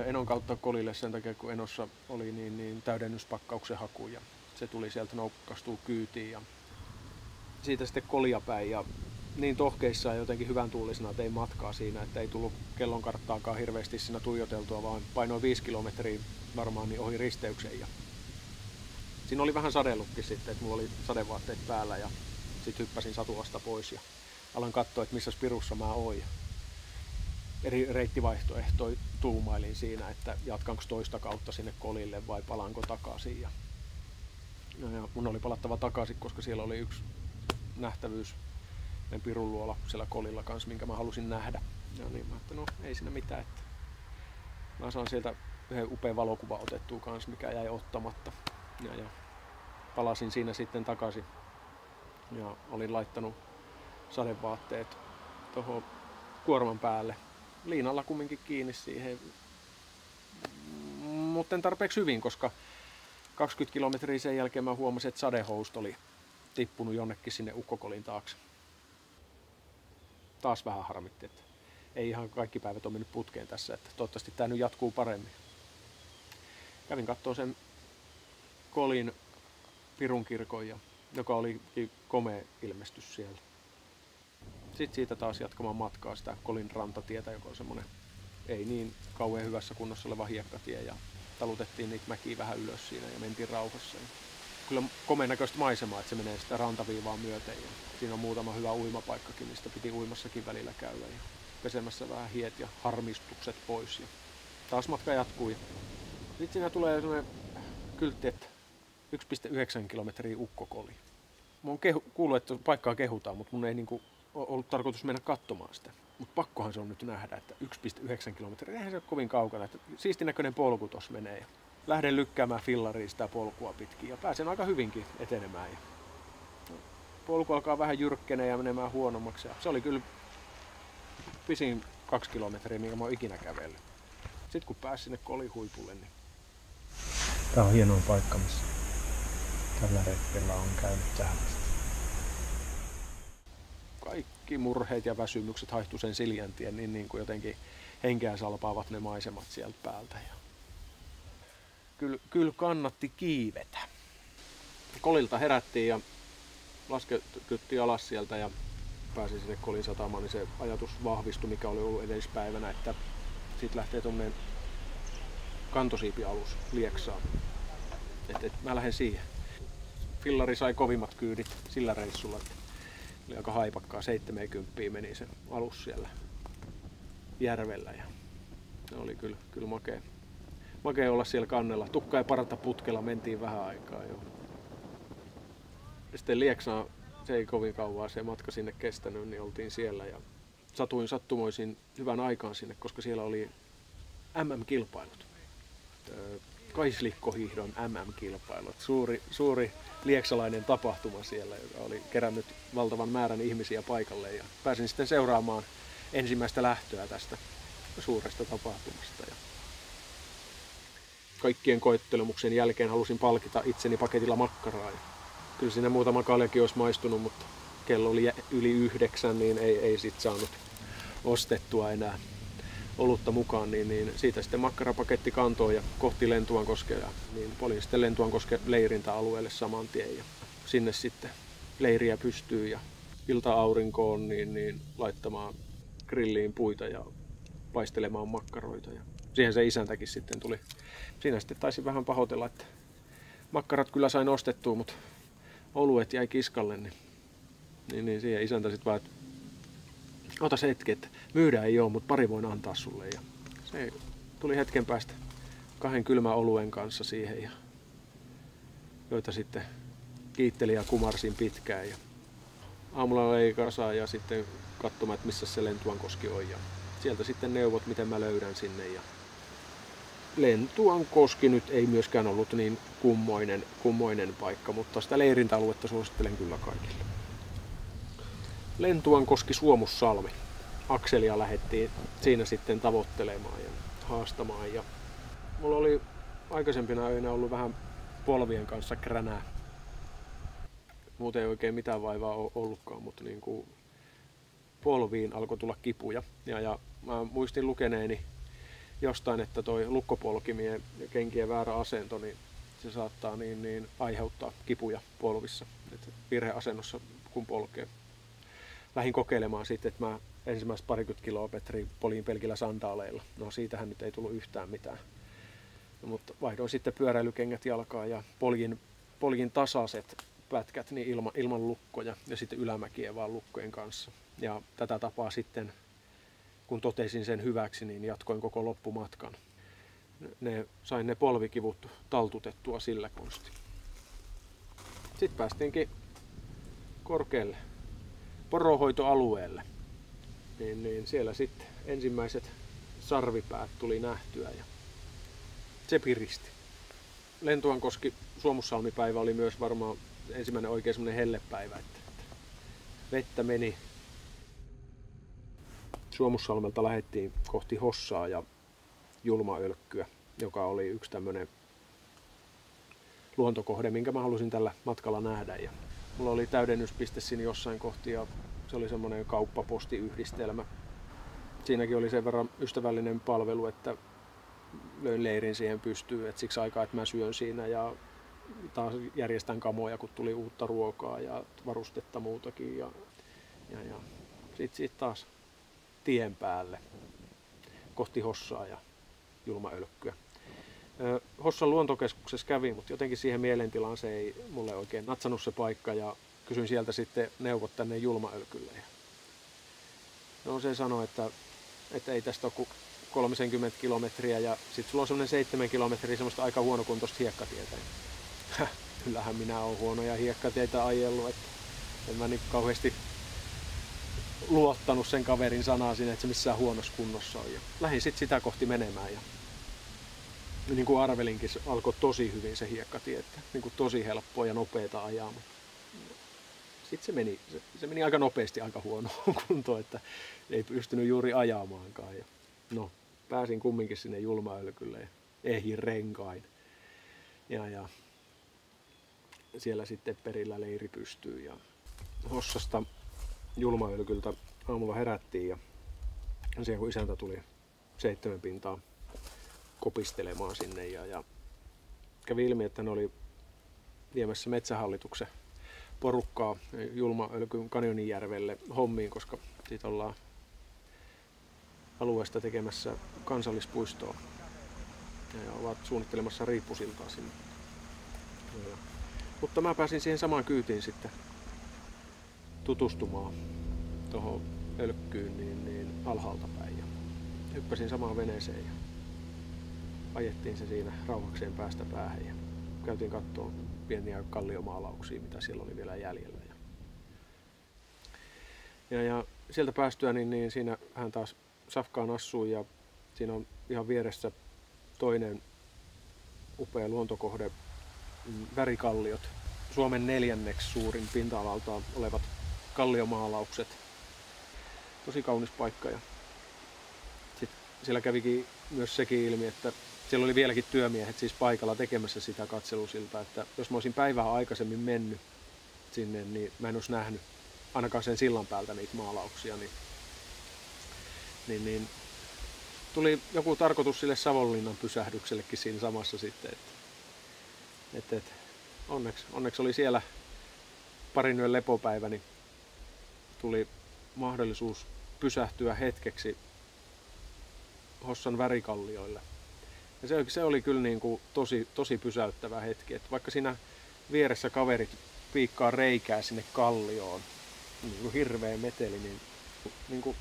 Enon kautta Kolille sen takia, kun Enossa oli niin täydennyspakkauksen haku ja se tuli sieltä noukkastuu kyytiin ja siitä sitten Kolia päin ja niin tohkeissa ja jotenkin hyvän tuulisena tein matkaa siinä, että ei tullut kellonkarttaakaan hirveästi siinä tuijoteltua, vaan painoin 5 kilometriä varmaan niin ohi risteyksen ja siinä oli vähän sadellutkin sitten, että mulla oli sadevaatteet päällä ja sitten hyppäsin satulasta pois ja alan katsoa, että missä pirussa mä oon. Eri reittivaihtoehtoja tuumailin siinä, että jatkanko toista kautta sinne Kolille vai palanko takaisin. Ja mun oli palattava takaisin, koska siellä oli yksi nähtävyys pirunluola siellä Kolilla kanssa, minkä mä halusin nähdä. Ja niin mä ajattelin, no ei siinä mitään. Että mä saan sieltä yhden upean valokuva otettua kanssa, mikä jäi ottamatta. Ja palasin siinä sitten takaisin ja olin laittanut sadevaatteet tuohon kuorman päälle. Liinalla kumminkin kiinni siihen, mutta en tarpeeksi hyvin, koska 20 kilometriä sen jälkeen mä huomasin, että sadehousut oli tippunut jonnekin sinne ukkokolin taakse. Taas vähän harmitti, että ei ihan kaikki päivät ole mennyt putkeen tässä, että toivottavasti tämä nyt jatkuu paremmin. Kävin kattoo sen kolin Pirunkirkon, joka oli komea ilmestys siellä. Sitten siitä taas jatkamaan matkaa sitä Kolin rantatietä, joka on semmoinen ei niin kauhean hyvässä kunnossa oleva hiekkatie, ja talutettiin niitä mäkiä vähän ylös siinä ja mentiin rauhassa. Kyllä komeen näköistä maisemaa, että se menee sitä rantaviivaa myöten, ja siinä on muutama hyvä uimapaikkakin, mistä piti uimassakin välillä käydä ja pesemässä vähän hiet ja harmistukset pois. Ja taas matka jatkui. Sitten siinä tulee sellainen kyltti, että 1,9 kilometriä Ukkokoli. Mä oon kuullut, että paikkaa kehutaan, mutta mun ei niinku ollut tarkoitus mennä katsomaan sitä. Mutta pakkohan se on nyt nähdä, että 1,9 kilometriä, eihän se ole kovin kaukana. Että siistin näköinen polku tossa menee. Ja lähden lykkäämään fillariin sitä polkua pitkin ja pääsen aika hyvinkin etenemään. Ja polku alkaa vähän jyrkkeneen ja menemään huonommaksi. Ja se oli kyllä pisin 2 kilometriä, minkä mä oon ikinä kävellyt. Sitten kun pääsin sinne Kolin huipulle, niin tää on hieno paikka, missä tällä retkellä on käynyt tähän. Kaikki murheet ja väsymykset haihtuu sen Siljäntien, niin kuin jotenkin henkeä salpaavat ne maisemat sieltä päältä. Ja kyllä kannatti kiivetä. Kolilta herättiin ja laskettiin alas sieltä ja pääsin sinne Kolin satamaan, niin se ajatus vahvistui, mikä oli ollut edellispäivänä, että siitä lähtee tuommoinen kantosiipialus Lieksaan. Et mä lähden siihen. Fillari sai kovimmat kyydit sillä reissulla. Oli aika haipakkaa, 70 meni se alus siellä järvellä ja se oli kyllä makea olla siellä kannella. Tukka ja parta putkella mentiin vähän aikaa jo. Ja sitten Lieksaan, se ei kovin kauan se matka sinne kestänyt, niin oltiin siellä ja satuin sattumoisin hyvän aikaan sinne, koska siellä oli MM-kilpailut. Kaislikkohiihdon MM-kilpailut. Suuri lieksalainen tapahtuma siellä, joka oli kerännyt valtavan määrän ihmisiä paikalle. Ja pääsin sitten seuraamaan ensimmäistä lähtöä tästä suuresta tapahtumasta. Ja kaikkien koettelemuksen jälkeen halusin palkita itseni paketilla makkaraa. Ja kyllä siinä muutama kaljakin olisi maistunut, mutta kello oli yli 9, niin ei sit saanut ostettua enää olutta mukaan, niin siitä sitten makkarapaketti kantoi ja kohti Lentuankoskea, niin polin sitten Lentuankosken leirintäalueelle saman tien ja sinne sitten leiriä pystyy ja ilta-aurinkoon niin laittamaan grilliin puita ja paistelemaan makkaroita ja siihen se isäntäkin sitten tuli. Siinä sitten taisin vähän pahoitella, että makkarat kyllä sain ostettua, mutta oluet jäi kiskalle, niin siihen isäntä sitten vaan, että ota se hetki, että myydään ei ole, mutta pari voin antaa sulle. Ja se tuli hetken päästä 2 kylmän oluen kanssa siihen, ja joita sitten kiittelin ja kumarsin pitkään. Ja aamulla löi kasaan ja sitten katsomaan, että missä se Lentuankoski on. Ja sieltä sitten neuvot, miten mä löydän sinne. Ja Lentuankoski nyt ei myöskään ollut niin kummoinen paikka, mutta sitä leirintäaluetta suosittelen kyllä kaikille. Lentuankoski Suomussalmi. Akselia lähdettiin siinä sitten tavoittelemaan ja haastamaan. Ja mulla oli aikaisempina öinä ollut vähän polvien kanssa kränää. Muuten ei oikein mitään vaivaa ollutkaan, mutta niin kuin polviin alkoi tulla kipuja. Ja mä muistin lukeneeni jostain, että toi lukkopolkimien ja kenkien väärä asento, niin se saattaa niin aiheuttaa kipuja polvissa. Et virheasennossa kun polkee. Lähdin kokeilemaan sitten, että mä ensimmäiset 20 kilometriä polin pelkillä sandaaleilla. No siitähän nyt ei tullut yhtään mitään. No, mutta vaihdoin sitten pyöräilykengät jalkaan ja poljin tasaiset pätkät niin ilman lukkoja ja sitten ylämäkien vaan lukkojen kanssa. Ja tätä tapaa sitten, kun totesin sen hyväksi, niin jatkoin koko loppumatkan. Sain ne polvikivut taltutettua sillä konsti. Sitten päästiinkin korkealle poronhoitoalueelle. Niin siellä sitten ensimmäiset sarvipäät tuli nähtyä ja se piristi. Lentuankoski Suomussalmipäivä oli myös varmaan ensimmäinen oikein semmoinen hellepäivä. Että vettä meni. Suomussalmelta lähdettiin kohti Hossaa ja Julmaölkkyä, joka oli yksi tämmöinen luontokohde, minkä mä halusin tällä matkalla nähdä. Ja mulla oli täydennyspiste siinä jossain kohti ja se oli semmoinen kauppapostiyhdistelmä. Siinäkin oli sen verran ystävällinen palvelu, että löin leirin siihen pystyyn, että siksi aikaa, että mä syön siinä ja taas järjestän kamoja, kun tuli uutta ruokaa ja varustetta muutakin. Ja sitten taas tien päälle kohti Hossaa ja Julmaölkkyä. Hossan luontokeskuksessa kävin, mutta jotenkin siihen mielentilaan se ei mulle oikein natsannut se paikka ja kysyin sieltä sitten neuvot tänne Julmaölkylle. No se sanoi, että ei tästä ole kuin 30 kilometriä ja sitten sulla on semmoinen 7 kilometriä semmoista aika huonokuntoista hiekkatietä. Kyllähän minä olen huonoja hiekkatietä ajellut, että en mä niin kauheasti luottanut sen kaverin sanaa sinne, että se missään huonossa kunnossa on. Ja lähdin sitten sitä kohti menemään ja niin kuin arvelinkin, se alkoi tosi hyvin se hiekkatie, että niin kuin tosi helppoa ja nopeata ajaa. Sitten se meni aika nopeasti aika huonoon kuntoon, että ei pystynyt juuri ajamaankaan. Ja no, pääsin kumminkin sinne Julmaölkylle ja ehdin renkain. Ja siellä sitten perillä leiri pystyy. Ja Hossasta Julmaölkyltä aamulla herättiin ja siellä kun isäntä tuli 7 pintaa kopistelemaan sinne ja kävi ilmi, että ne oli viemässä Metsähallituksen porukkaa Julmaölkyn Kanjoninjärvelle hommiin, koska siitä ollaan alueesta tekemässä kansallispuistoa ja ovat suunnittelemassa riippusiltaa sinne. Mutta mä pääsin siihen samaan kyytiin sitten tutustumaan tuohon ölkkyyn niin alhaalta päin ja hyppäsin samaan veneeseen ja ajettiin se siinä rauhakseen päästä päähän ja käytiin katsoa pieniä kalliomaalauksia, mitä siellä oli vielä jäljellä. Ja sieltä päästyä niin siinä hän taas safkaan assui ja siinä on ihan vieressä toinen upea luontokohde, Värikalliot, Suomen 4. suurin pinta-alaltaan olevat kalliomaalaukset. Tosi kaunis paikka ja sitten siellä kävikin myös sekin ilmi, että siellä oli vieläkin työmiehet siis paikalla tekemässä sitä katselusiltaa, että jos mä olisin päivää aikaisemmin mennyt sinne, niin mä en olisi nähnyt ainakaan sen sillan päältä niitä maalauksia. Niin tuli joku tarkoitus sille Savonlinnan pysähdyksellekin siinä samassa sitten, että onneksi oli siellä parin yön lepopäivä, niin tuli mahdollisuus pysähtyä hetkeksi Hossan Värikallioille. Ja se oli kyllä niin kuin tosi pysäyttävä hetki, että vaikka siinä vieressä kaverit piikkaa reikää sinne kallioon, niin kuin hirveä meteli, niin kuin,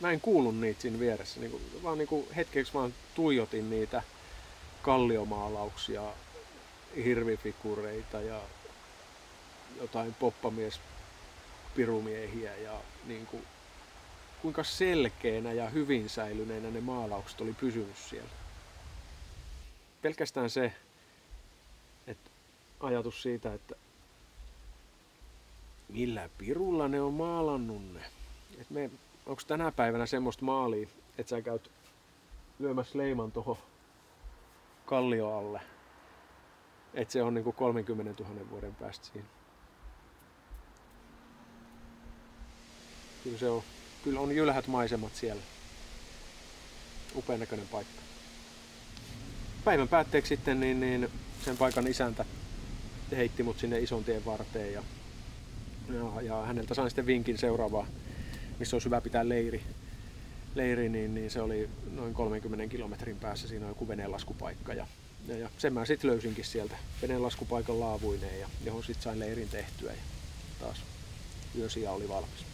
mä en kuullut niitä siinä vieressä, vaan niin kuin hetkeksi vaan tuijotin niitä kalliomaalauksia, hirvifigureita ja jotain poppamiespirumiehiä ja niin kuin, kuinka selkeänä ja hyvin säilyneenä ne maalaukset oli pysynyt siellä. Pelkästään se, että ajatus siitä, että millä pirulla ne on maalannut ne. Onko tänä päivänä semmoista maalia, että sä käyt lyömässä leiman tuohon kallio alle, että se on niinku 30 000 vuoden päästä siinä. Kyllä on jylhät maisemat siellä. Upean näköinen paikka. Päivän päätteeksi sitten niin sen paikan isäntä heitti mut sinne ison tien varteen ja häneltä sain sitten vinkin seuraavaa, missä olisi hyvä pitää leiri niin se oli noin 30 kilometrin päässä, siinä on joku veneenlaskupaikka ja sen mä sitten löysinkin sieltä veneenlaskupaikan laavuineen ja johon sitten sain leirin tehtyä ja taas yösija oli valmis.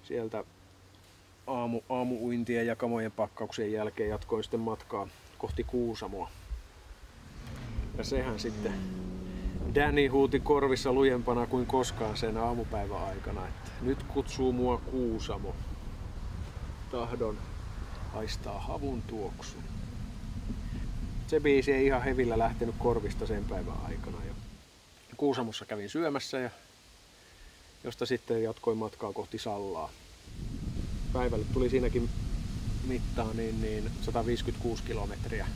Sieltä aamuuintien ja kamojen pakkauksien jälkeen jatkoin sitten matkaa kohti Kuusamoa. Ja sehän sitten Danny huuti korvissa lujempana kuin koskaan sen aamupäivän aikana, että nyt kutsuu mua Kuusamo. Tahdon haistaa havun tuoksun. Se biisi ei ihan hevillä lähtenyt korvista sen päivän aikana. Kuusamossa kävin syömässä ja josta sitten jatkoin matkaa kohti Sallaa. Päivälle tuli siinäkin mittaa niin 156 kilometriä.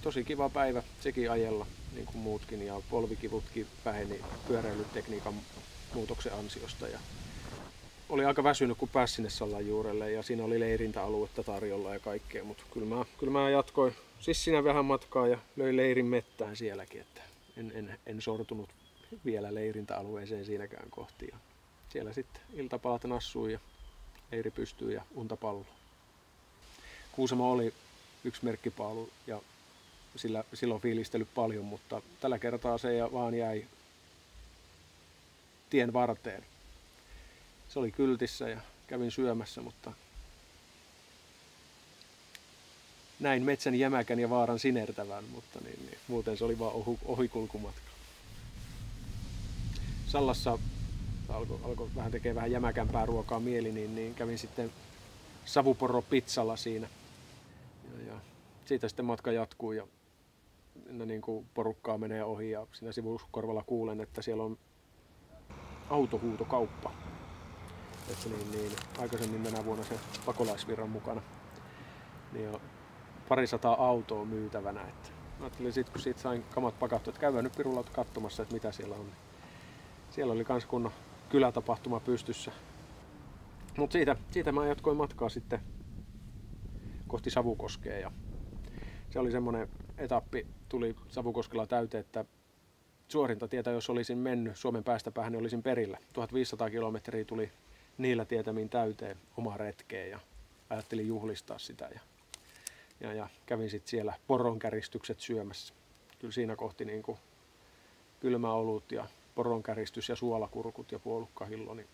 Tosi kiva päivä, sekin ajella niin kuin muutkin ja polvikivutkin väheni pyöräilytekniikan muutoksen ansiosta. Ja oli aika väsynyt kun pääsi sinne Sallan juurelle ja siinä oli leirintäaluetta tarjolla ja kaikkea, mutta kyllä mä jatkoin siis siinä vähän matkaa ja löin leirin mettään sielläkin, että en sortunut vielä leirintäalueeseen siinäkään kohti. Ja siellä sitten iltapalat nassui ja leiri pystyy ja unta pallo. Kuusamo oli yksi merkkipaalu ja silloin fiilistellyt paljon, mutta tällä kertaa se vaan jäi tien varteen. Se oli kyltissä ja kävin syömässä, mutta näin metsän jämäkän ja vaaran sinertävän, mutta niin, muuten se oli vaan ohikulkumatka. Sallassa alkoi vähän tekemään vähän jämäkämpää ruokaa mieli, niin kävin sitten savuporo-pizzalla siinä. Ja siitä sitten matka jatkuu ja niin kuin porukkaa menee ohi ja siinä sivukorvalla kuulen, että siellä on autohuutokauppa. Että niin, aikaisemmin tänä vuonna se pakolaisvirran mukana. Niin on 200 autoa myytävänä. Että mä ajattelin sit, kun siitä sain kamat pakattua, että käydään nyt pirulla katsomassa, että mitä siellä on. Siellä oli kans kunnon kylätapahtuma pystyssä. Mutta siitä mä jatkoin matkaa sitten kohti Savukoskea. Ja se oli semmonen etappi, tuli Savukoskella täyteen, että suorinta tietä, jos olisin mennyt Suomen päästä päähän, niin olisin perillä. 1500 kilometriä tuli niillä tietämin täyteen omaa retkeen ja ajattelin juhlistaa sitä. Ja kävin sitten siellä poronkäristykset syömässä. Kyllä siinä kohti niin kuin kylmä olut ja poronkäristys ja suolakurkut ja puolukkahillo niin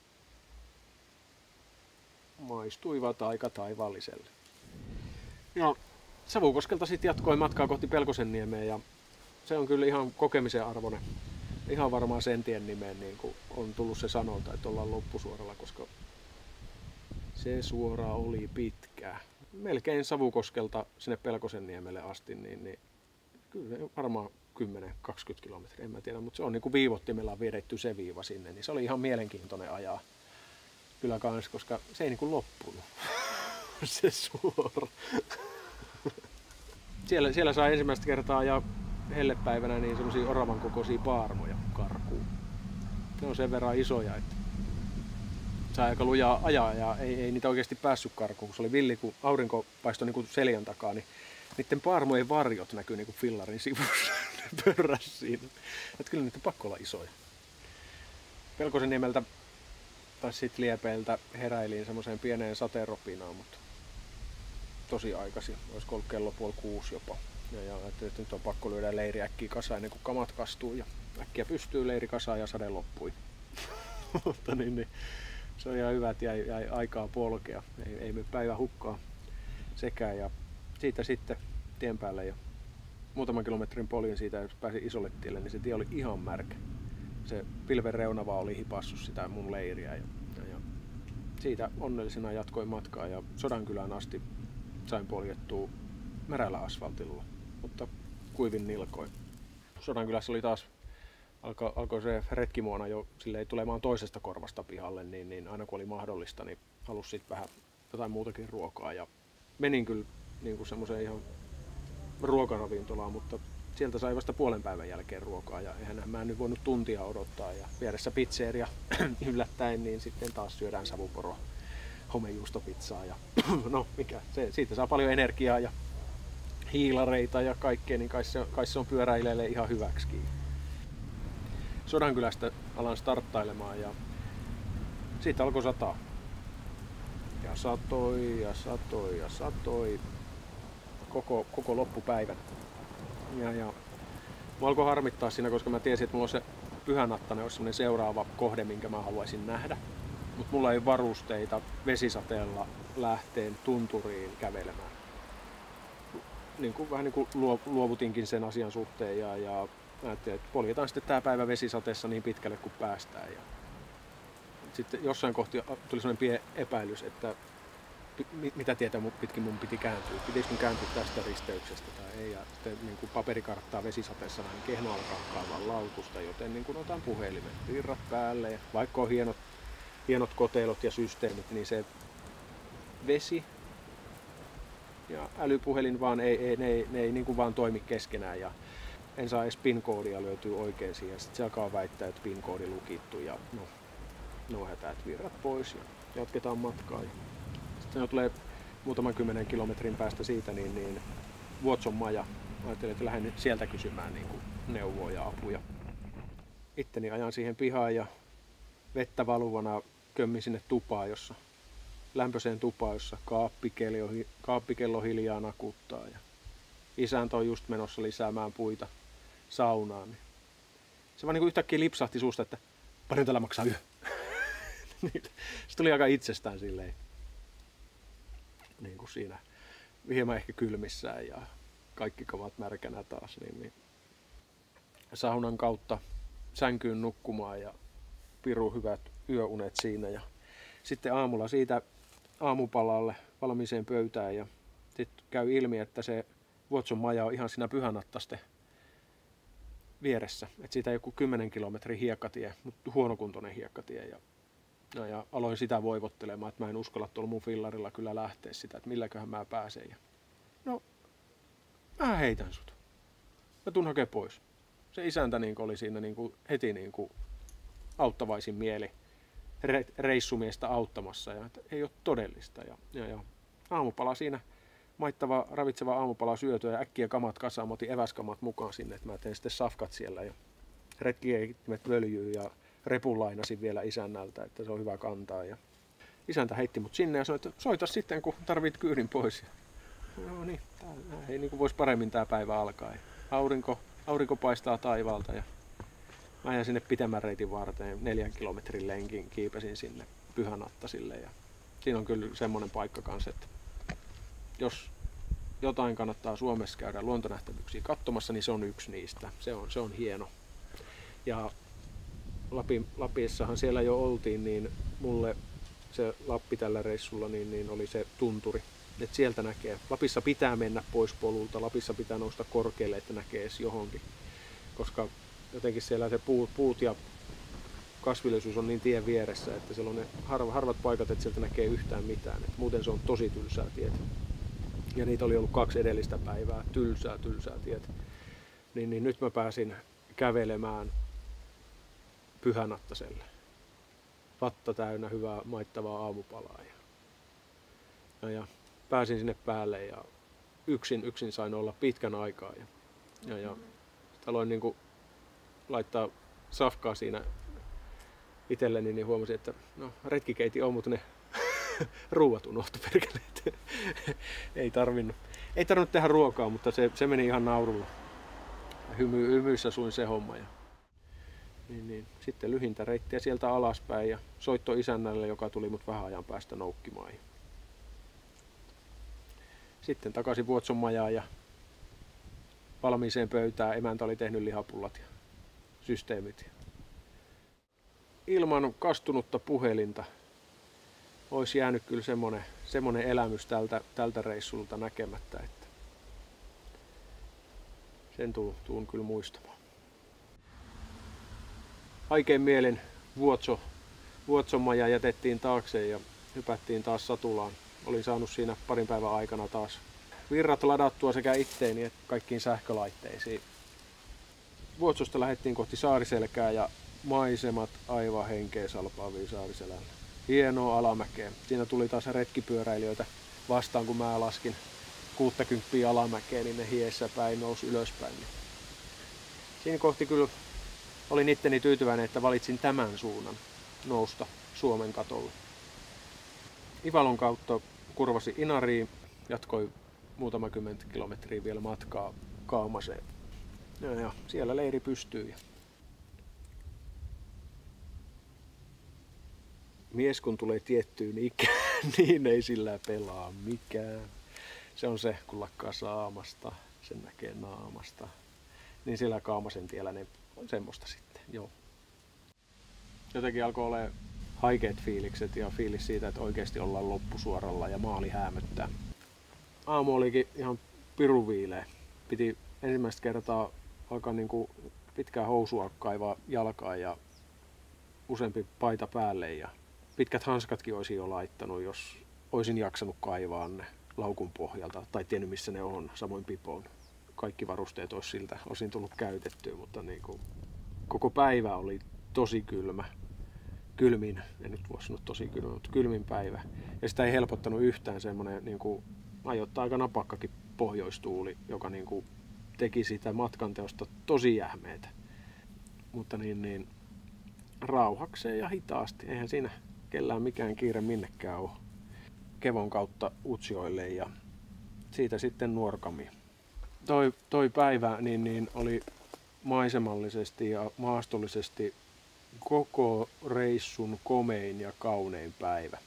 maistuivat aika taivaalliselle. Ja Savukoskelta sitten jatkoin matkaa kohti Pelkosenniemeen ja se on kyllä ihan kokemisen arvoinen. Ihan varmaan sen tien nimeen niin kuin on tullut se sanonta, että ollaan loppusuoralla, koska se suora oli pitkää. Melkein Savukoskelta sinne Pelkosenniemelle asti, niin kyllä varmaan 10-20 kilometriä, en mä tiedä, mutta se on niin kuin viivottimella vedetty se viiva sinne, niin se oli ihan mielenkiintoinen ajaa kyllä kans, koska se ei niin kuin loppunut se suora. Siellä sai ensimmäistä kertaa ja hellepäivänä niin semmosia oravan kokoisia paarmoja karkuun. Ne on sen verran isoja, että sai aika lujaa ajaa ja ei niitä oikeasti päässyt karkuun, kun se oli villi, kun aurinko paistoi niin seljan takaa, niin niiden paarmojen varjot näkyy niin kuin fillarin sivussa. Ne pörräs siinä. Että kyllä niitä pakko olla isoja. Pelkosenniemeltä tai sitten Liepeiltä heräiliin semmoiseen pieneen sateenropinaan, mutta tosi aikaisin. Olisiko ollut kello 5:30 jopa. Ja ajattelin, että nyt on pakko lyödä leiri äkkiä kasaan ennen kuin kamat kastuu. Ja äkkiä pystyy leiri kasaan ja sade loppui. Mutta niin, se on ihan hyvä, että jäi aikaa polkea. Ei mene päivä hukkaa sekään. Ja siitä sitten tien päälle ja muutaman kilometrin poljin siitä, jos pääsin isolle tielle, niin se tie oli ihan märkä. Se pilven reuna vaan oli hipassut sitä mun leiriä. Ja siitä onnellisena jatkoin matkaa ja Sodankylään asti sain poljettua märällä asfaltilla, mutta kuivin nilkoin. Sodankylässä oli taas, alkoi se retkimuona jo silleen tulemaan toisesta korvasta pihalle, niin aina kun oli mahdollista, niin halusi sitten vähän jotain muutakin ruokaa. Ja menin kyllä niin kuin semmoiseen ihan ruokaravintolaan, mutta sieltä sai vasta puolen päivän jälkeen ruokaa ja eihän mä en nyt voinut tuntia odottaa. Ja vieressä pizzeria yllättäen, niin sitten taas syödään savuporo homejuustopizzaa ja no mikä, siitä saa paljon energiaa ja hiilareita ja kaikkea, niin kai se on pyöräilijälle ihan hyväksikin. Sodankylästä alan starttailemaan ja siitä alkoi sataa. Ja satoi koko loppupäivän. Ja mä alkoi harmittaa siinä, koska mä tiesin, että mulla on se Pyhänattanen olisi semmoinen seuraava kohde, minkä mä haluaisin nähdä. Mutta mulla ei varusteita vesisateella lähteen tunturiin kävelemään. Vähän niin kuin luovutinkin sen asian suhteen ja ajattelin, että poljetaan sitten tää päivä vesisateessa niin pitkälle kuin päästään. Ja sitten jossain kohti tuli sellainen pieni epäilys, että mitä tietä pitkin mun piti kääntyä. Pitäisikö mun kääntyä tästä risteyksestä tai ei. Ja sitten niin kuin paperikarttaa vesisateessa vähän kehnoalla kankaan laukusta, joten niin kuin otan puhelimen, virrat päälle. Ja vaikka on hienot koteilot ja systeemit, niin se vesi ja älypuhelin vaan ne ei niin kuin vaan toimi keskenään. Ja en saa edes PIN-koodia löytyy oikein siihen. Sitten se alkaa väittää, että PIN-koodi lukittu ja no hätäät virrat pois ja jatketaan matkaa. Sitten tulee muutaman 10 kilometrin päästä siitä niin Vuotson maja. Ajattelin, että lähden sieltä kysymään niin kuin neuvoa ja apuja. Itteni ajan siihen pihaan ja vettä valuvana kömmin sinne lämpöiseen tupaan, jossa kaappikello hiljaa nakuttaa. Ja isäntä on just menossa lisäämään puita saunaan. Niin se vaan niin kuin yhtäkkiä lipsahti suusta, että paljon tällä maksaa yö. Se tuli aika itsestään silleen. Niin kuin siinä hieman ehkä kylmissään ja kaikki kamat märkänä taas. Niin saunan kautta sänkyyn nukkumaan ja piru hyvät yöunet siinä. Ja sitten aamulla siitä aamupalalle valmiiseen pöytään ja sitten käy ilmi, että se Vuotson maja on ihan siinä Pyhänattasten vieressä. Että siitä joku 10 kilometrin hiekkatie, mutta huonokuntoinen hiekkatie. Ja aloin sitä voivottelemaan, että mä en uskalla tuolla mun fillarilla kyllä lähteä sitä, että milläköhän mä pääsen. Ja no, mä heitän sut. Mä tuun hakee pois. Se isäntä niin oli siinä niin heti niin auttavaisin mieli reissumiestä auttamassa. Ja että ei ole todellista. Ja aamupala siinä, maittava, ravitseva aamupala syötyä ja äkkiä kamat kasaan. Mä otin eväskamat mukaan sinne, että mä teen sitten safkat siellä. Ja retkiehtimet völjyy ja repun lainasin vielä isännältä, että se on hyvä kantaa. Ja isäntä heitti mut sinne ja sanoi, että soita sitten, kun tarvit kyydin pois. No niin, ei niin kuin voisi paremmin tää päivä alkaa. Ja aurinko paistaa taivaalta ja mä jäin sinne pitemmän reitin varteen 4 kilometrin lenkin, kiipesin sinne Pyhänattasille. Ja siinä on kyllä semmoinen paikka kanssa, että jos jotain kannattaa Suomessa käydä luontonähtävyyksiä katsomassa, niin se on yksi niistä. Se on hieno. Ja Lapissahan siellä jo oltiin, niin mulle se Lappi tällä reissulla niin oli se tunturi. Et sieltä näkee. Lapissa pitää mennä pois polulta, Lapissa pitää nousta korkealle, että näkee edes johonkin. Koska jotenkin siellä se puut ja kasvillisuus on niin tien vieressä, että siellä on ne harvat paikat, että sieltä näkee yhtään mitään. Et muuten se on tosi tylsää tietä. Ja niitä oli ollut 2 edellistä päivää, tylsää tietä. Niin nyt mä pääsin kävelemään Pyhänattaselle. Vatta täynnä hyvää maittavaa aamupalaa. Ja pääsin sinne päälle ja yksin sain olla pitkän aikaa. Ja aloin niin kuin laittaa safkaa siinä itselleni, niin huomasin, että no, retkikeiti on, mutta ne ruuat unohtui perkeleet. Ei tarvinnut tehdä ruokaa, mutta se meni ihan naurulla. Hymyissä suin se homma. Niin. Sitten lyhintä reittiä sieltä alaspäin ja soitto isännälle, joka tuli mut vähän ajan päästä noukkimaan. Sitten takaisin Vuotson majaan ja valmiiseen pöytään. Emäntä oli tehnyt lihapullat ja systeemit. Ilman kastunutta puhelinta olisi jäänyt kyllä semmoinen elämys tältä reissulta näkemättä, että sen tuun kyllä muistamaan. Aikein mielin Vuotson maja jätettiin taakse ja hypättiin taas Satulaan. Olin saanut siinä parin päivän aikana taas virrat ladattua sekä itteeni että kaikkiin sähkölaitteisiin. Vuotsosta lähdettiin kohti Saariselkää ja maisemat aivan henkeä salpaavia Saariselällä. Hienoa alamäkeä. Siinä tuli taas retkipyöräilijöitä vastaan, kun mä laskin 60 alamäkeä, niin ne hiessä päin nousi ylöspäin. Siinä kohti kyllä olin itteni tyytyväinen, että valitsin tämän suunnan nousta Suomen katolle. Ivalon kautta kurvasi Inariin, jatkoi muutama 10 kilometriä vielä matkaa Kaumaseen. Ja siellä leiri pystyy. Mies kun tulee tiettyyn ikään, niin ei sillä pelaa mikään. Se on se, kun lakkaa saamasta, sen näkee naamasta. Niin siellä Kaumasen tiellä ne on semmoista sitten, joo. Jotenkin alkoi olemaan haikeat fiilikset ja fiilis siitä, että oikeasti ollaan loppusuoralla ja maali häämöttää. Aamu olikin ihan pirun viileä. Piti ensimmäistä kertaa alkaa niinku pitkää housua kaivaa jalkaan ja useampi paita päälle. Ja pitkät hanskatkin olisin jo laittanut, jos olisin jaksanut kaivaa ne laukun pohjalta tai tiennyt missä ne on, samoin pipoon. Kaikki varusteet olisi siltä osin tullut käytettyä, mutta niinku koko päivä oli tosi kylmä. Kylmin, en nyt voi sanoa tosi kylmä, mutta kylmin päivä. Ja sitä ei helpottanut yhtään semmoinen niin ajoittaa aika napakkakin pohjoistuuli, joka niin kuin teki sitä matkanteosta tosi jähmeetä. Mutta niin rauhakseen ja hitaasti. Eihän siinä kellään mikään kiire minnekään ole. Kevon kautta Utsjoelle ja siitä sitten Nuorgamiin. Toi päivä niin oli maisemallisesti ja maastollisesti koko reissun komein ja kaunein päivä.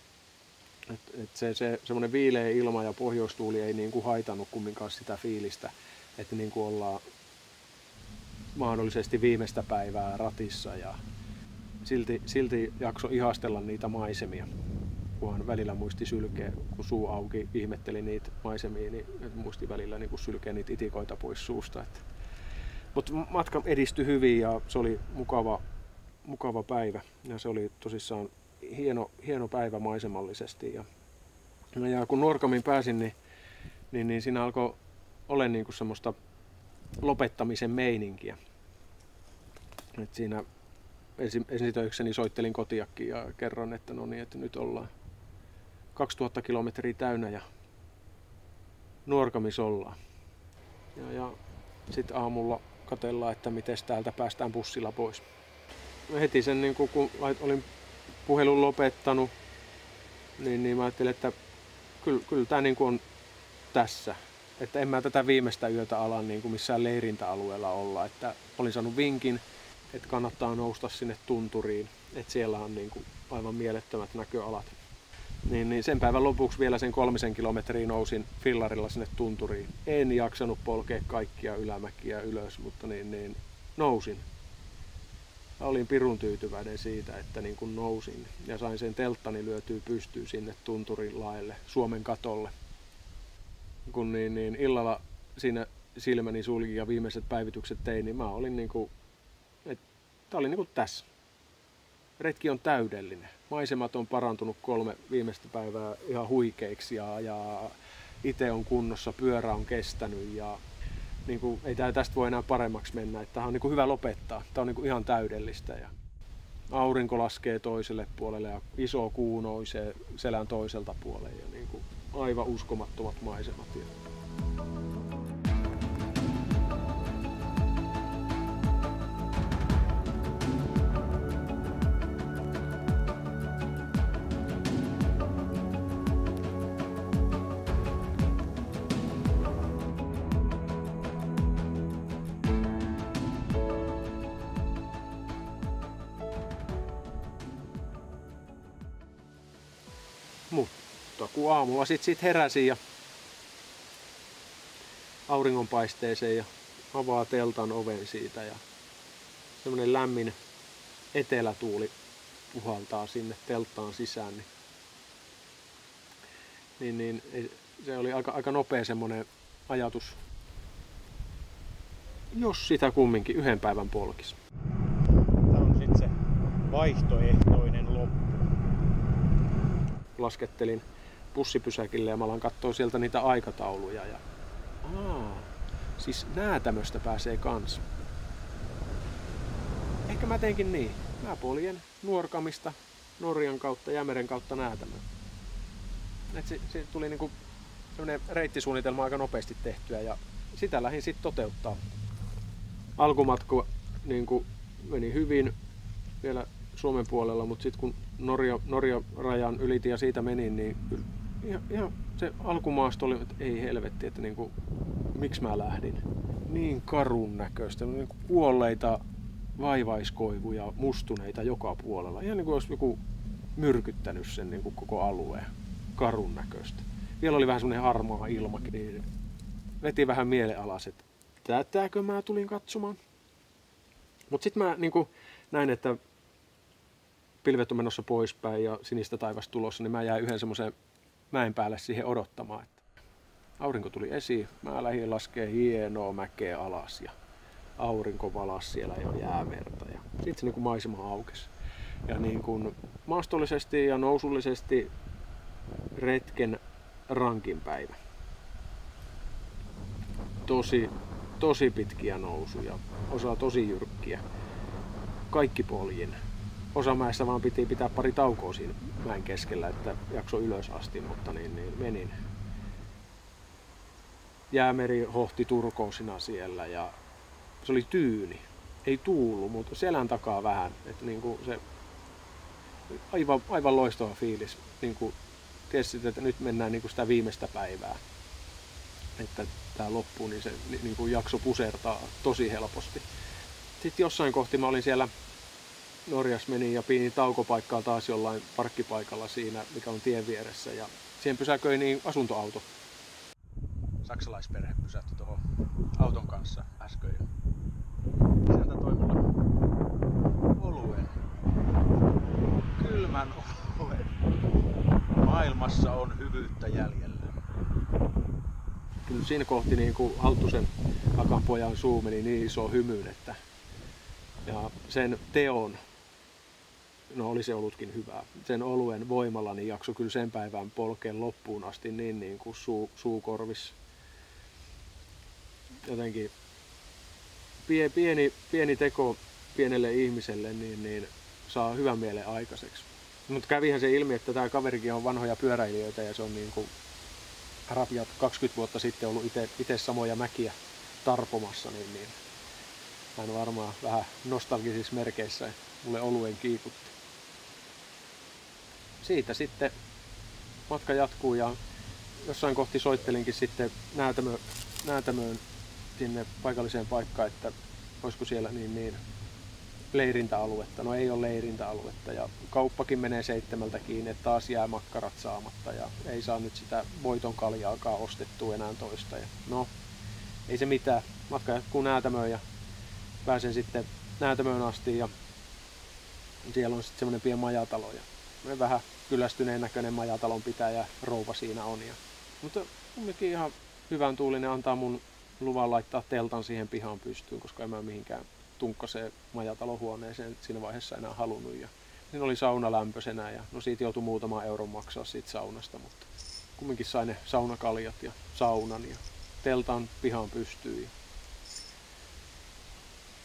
Se semmoinen viileä ilma ja pohjoistuuli ei niin kuin haitannut kumminkaan sitä fiilistä, että niin kuin ollaan mahdollisesti viimeistä päivää ratissa ja silti jakso ihastella niitä maisemia. Kunhan välillä muisti sylkeä, kun suu auki ihmetteli niitä maisemia, niin muisti välillä niin kuin sylkeä niitä itikoita pois suusta. Mutta matka edistyi hyvin ja se oli mukava päivä ja se oli tosissaan hieno päivä maisemallisesti. Ja kun Nuorgamiin pääsin, niin siinä alkoi olla niinku semmoista lopettamisen meininkiä. Et siinä ensitöikseni soittelin kotiakin ja kerron, että no niin, että nyt ollaan 2000 kilometriä täynnä ja Nuorgamissa ollaan. Ja sitten aamulla katsellaan, että miten täältä päästään bussilla pois. Heti sen, niin kun olin puhelun lopettanut, niin mä ajattelin, että kyllä tämä niin on tässä. Että en mä tätä viimeistä yötä ala niin kuin missään leirintäalueella olla. Että olin saanut vinkin, että kannattaa nousta sinne tunturiin. Että siellä on niin kuin aivan mielettömät näköalat. Niin sen päivän lopuksi vielä sen 3 kilometriä nousin fillarilla sinne tunturiin. En jaksanut polkea kaikkia ylämäkiä ylös, mutta niin nousin. Olin pirun tyytyväinen siitä, että niin kun nousin ja sain sen telttani lyötyä pystyyn sinne tunturin laelle, Suomen katolle. Kun niin illalla siinä silmäni sulki ja viimeiset päivitykset tein, niin mä olin tää oli tässä. Retki on täydellinen. Maisemat on parantunut 3 viimeistä päivää ihan huikeiksi ja itse on kunnossa, pyörä on kestänyt ja niin kuin, ei tästä voi enää paremmaksi mennä. Tämä on niin kuin hyvä lopettaa. Tämä on niin kuin ihan täydellistä. Ja aurinko laskee toiselle puolelle ja iso kuu nousee selän toiselta puolelle. Ja niin kuin aivan uskomattomat maisemat. Mutta kun aamulla sit heräsin ja auringonpaisteeseen ja avaa teltan oven siitä ja semmoinen lämmin etelätuuli puhaltaa sinne telttaan sisään, niin se oli aika nopea semmoinen ajatus, jos sitä kumminkin 1 päivän polkis. Tämä on sitten se vaihtoehtoinen loppu. Laskettelin bussipysäkille ja mä alan katsoa sieltä niitä aikatauluja. Ja siis Näätämöstä pääsee kans. Ehkä mä teinkin niin. Mä poljen Nuorgamista Norjan kautta, Jämeren kautta Näätämöön. Se tuli niinku semmonen reittisuunnitelma aika nopeasti tehtyä ja sitä lähdin sitten toteuttaa. Alkumatka niinku meni hyvin vielä Suomen puolella, mutta sitten kun Norjan rajan ylitin ja siitä menin, niin ihan se alkumaasto oli, että ei helvetti, että niinku, miksi mä lähdin. Niin karun näköistä, niinku kuolleita vaivaiskoivuja, mustuneita joka puolella. Ihan niin kuin olisi joku myrkyttänyt sen niin kuin koko alueen. Karun näköistä. Vielä oli vähän semmoinen harmaa ilmakin, niin veti vähän mielen alas, että tätäkö mä tulin katsomaan. Mutta sitten mä niin kuin näin, että pilvet on menossa poispäin ja sinistä taivasta tulossa, niin mä jäin yhden semmoisen mäen päälle siihen odottamaan. Että aurinko tuli esiin, mä lähdin laskee hienoa mäkeä alas ja aurinko valas siellä jo jäämerta ja sitten se niin kuin maisema aukesi. Ja niin kuin maastollisesti ja nousullisesti retken rankin päivä. Tosi pitkiä nousuja, osa tosi jyrkkiä. Kaikki poljin. Osa mäessä vaan piti pitää pari taukoa siinä mäen keskellä, että jakso ylös asti, mutta niin menin. Jäämeri hohti turkoosina siellä ja se oli tyyni. Ei tuulu, mutta selän takaa vähän. Että niin kuin se aivan loistava fiilis. Niin kuin tiesit, että nyt mennään niin kuin sitä viimeistä päivää. Että tämä loppuu, niin se niin kuin jakso pusertaa tosi helposti. Sitten jossain kohti mä olin siellä Norjassa, menin ja pidin taukopaikkaa taas jollain parkkipaikalla siinä, mikä on tien vieressä. Ja siihen pysäköi niin asuntoauto. Saksalaisperhe pysähtyi tuohon auton kanssa äsken. Sieltä toi mulle oluen. Kylmän oluen. Maailmassa on hyvyyttä jäljellä. Kyllä siinä kohti niin kuin Halttusen Akan pojan suu meni niin iso hymyyn, että ja sen teon, no oli se ollutkin hyvää, sen oluen voimalla niin jaksoi kyllä sen päivän polkeen loppuun asti niin kuin suukorvis. Jotenkin pieni teko pienelle ihmiselle niin saa hyvän mielen aikaiseksi. Mutta kävihän se ilmi, että tämä kaverikin on vanhoja pyöräilijöitä ja se on niin kuin rapiat 20 vuotta sitten ollut itse samoja mäkiä tarpomassa, niin hän varmaan vähän nostalgisissa merkeissä mulle oluen kiikutti. Siitä sitten matka jatkuu ja jossain kohti soittelinkin sitten Näätämöön sinne paikalliseen paikkaan, että olisiko siellä niin leirintäaluetta. No ei ole leirintäaluetta ja kauppakin menee 7 kiinni, että taas jää makkarat saamatta ja ei saa nyt sitä voiton kaljaakaan ostettua enää toista. Ja no, ei se mitään. Matka jatkuu Näätämöön ja pääsen sitten Näätämöön asti ja siellä on sitten semmoinen pieni majatalo ja vähän kyllästyneen näköinen majatalon pitäjä rouva siinä on. Mutta kumminkin ihan hyvän tuulinen antaa mun luvan laittaa teltan siihen pihaan pystyyn, koska en mä mihinkään tunkkaseen majatalohuoneeseen siinä vaiheessa enää halunnut. Ja siinä oli sauna lämpöisenä ja no siitä joutui muutama euron maksaa siitä saunasta, mutta kumminkin sain ne saunakaljat ja saunan ja teltan pihaan pystyyn. Ja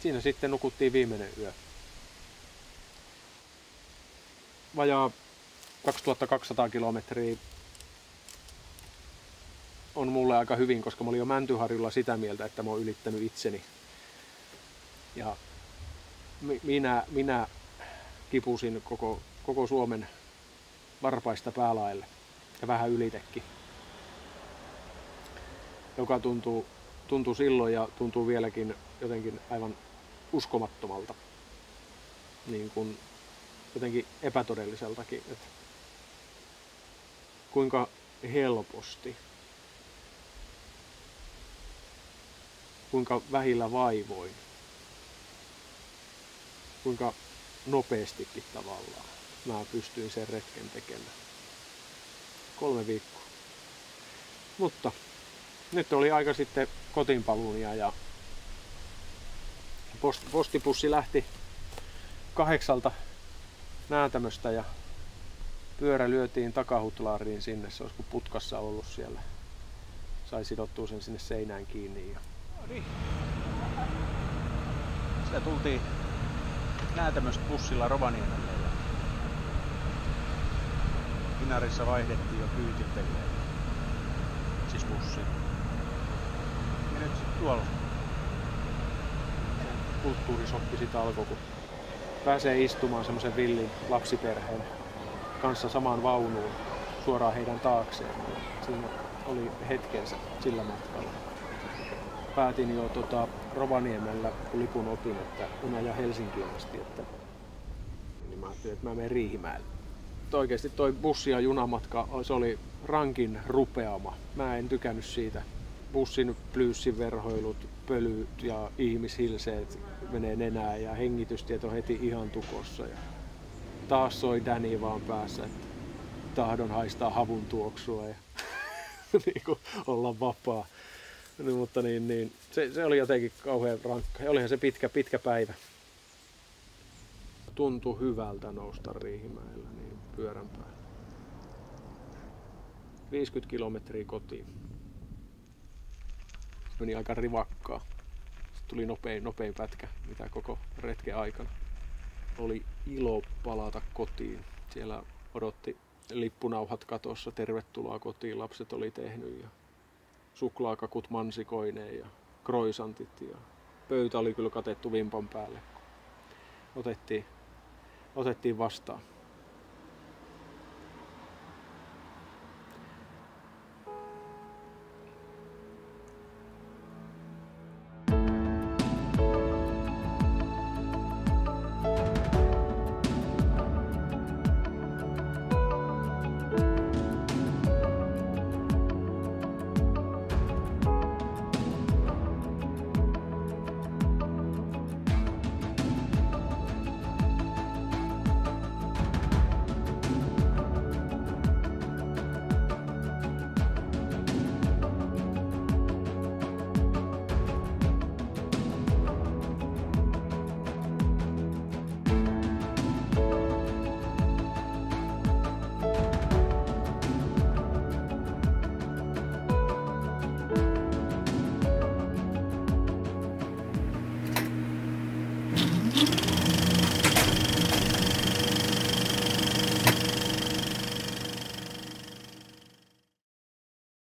siinä sitten nukuttiin viimeinen yö. Vajaa 2200 kilometriä on mulle aika hyvin, koska mä olin jo Mäntyharjulla sitä mieltä, että mä oon ylittänyt itseni. Ja minä kipusin koko Suomen varpaista päälaelle ja vähän ylitekin. Joka tuntuu silloin ja tuntuu vieläkin jotenkin aivan uskomattomalta. Niin kuin jotenkin epätodelliseltakin, että kuinka helposti, kuinka vähillä vaivoin, kuinka nopeastikin tavallaan mä pystyin sen retken tekemään. 3 viikkoa. Mutta nyt oli aika sitten kotiinpaluunia ja postipussi lähti 8 Näätämöstä ja pyörä lyötiin takahutlariin sinne, se olisi kuin putkassa ollut siellä. Sai sidottua sen sinne seinään kiinni. Ja sitä tultiin Näätämöstä bussilla Rovaniemelle ja Inarissa vaihdettiin jo kyytilteleen, siis bussiin. Ja nyt sitten tuolla kulttuurisokki sit alkoi, kun pääsee istumaan semmoisen villin lapsiperheen kanssa samaan vaunuun suoraan heidän taakseen. Siinä oli hetkensä sillä matkalla. Päätin jo Rovaniemellä, kun lipun otin, että en aja Helsinkiin asti, niin mä ajattelin, että mä menen Riihimäelle. Oikeasti toi bussi- ja junamatka, se oli rankin rupeama. Mä en tykännyt siitä. Bussin plyyssinverhoilut, pölyt ja ihmishilseet menee nenään ja hengitystiet on heti ihan tukossa. Ja taas soi Danny vaan päässä, että tahdon haistaa havun tuoksua ja niin kuin olla vapaa. No, mutta se oli jotenkin kauhean rankka. Ja olihan se pitkä päivä. Tuntui hyvältä nousta Riihimäellä niin pyörän päällä. 50 kilometriä kotiin. Meni aika rivakkaa. Sitten tuli nopein pätkä, mitä koko retken aikana. Oli ilo palata kotiin. Siellä odotti lippunauhat katossa, tervetuloa kotiin, lapset oli tehnyt. Ja suklaakakut mansikoineen ja croissantit. Ja pöytä oli kyllä katettu vimpan päälle. Otettiin vastaan.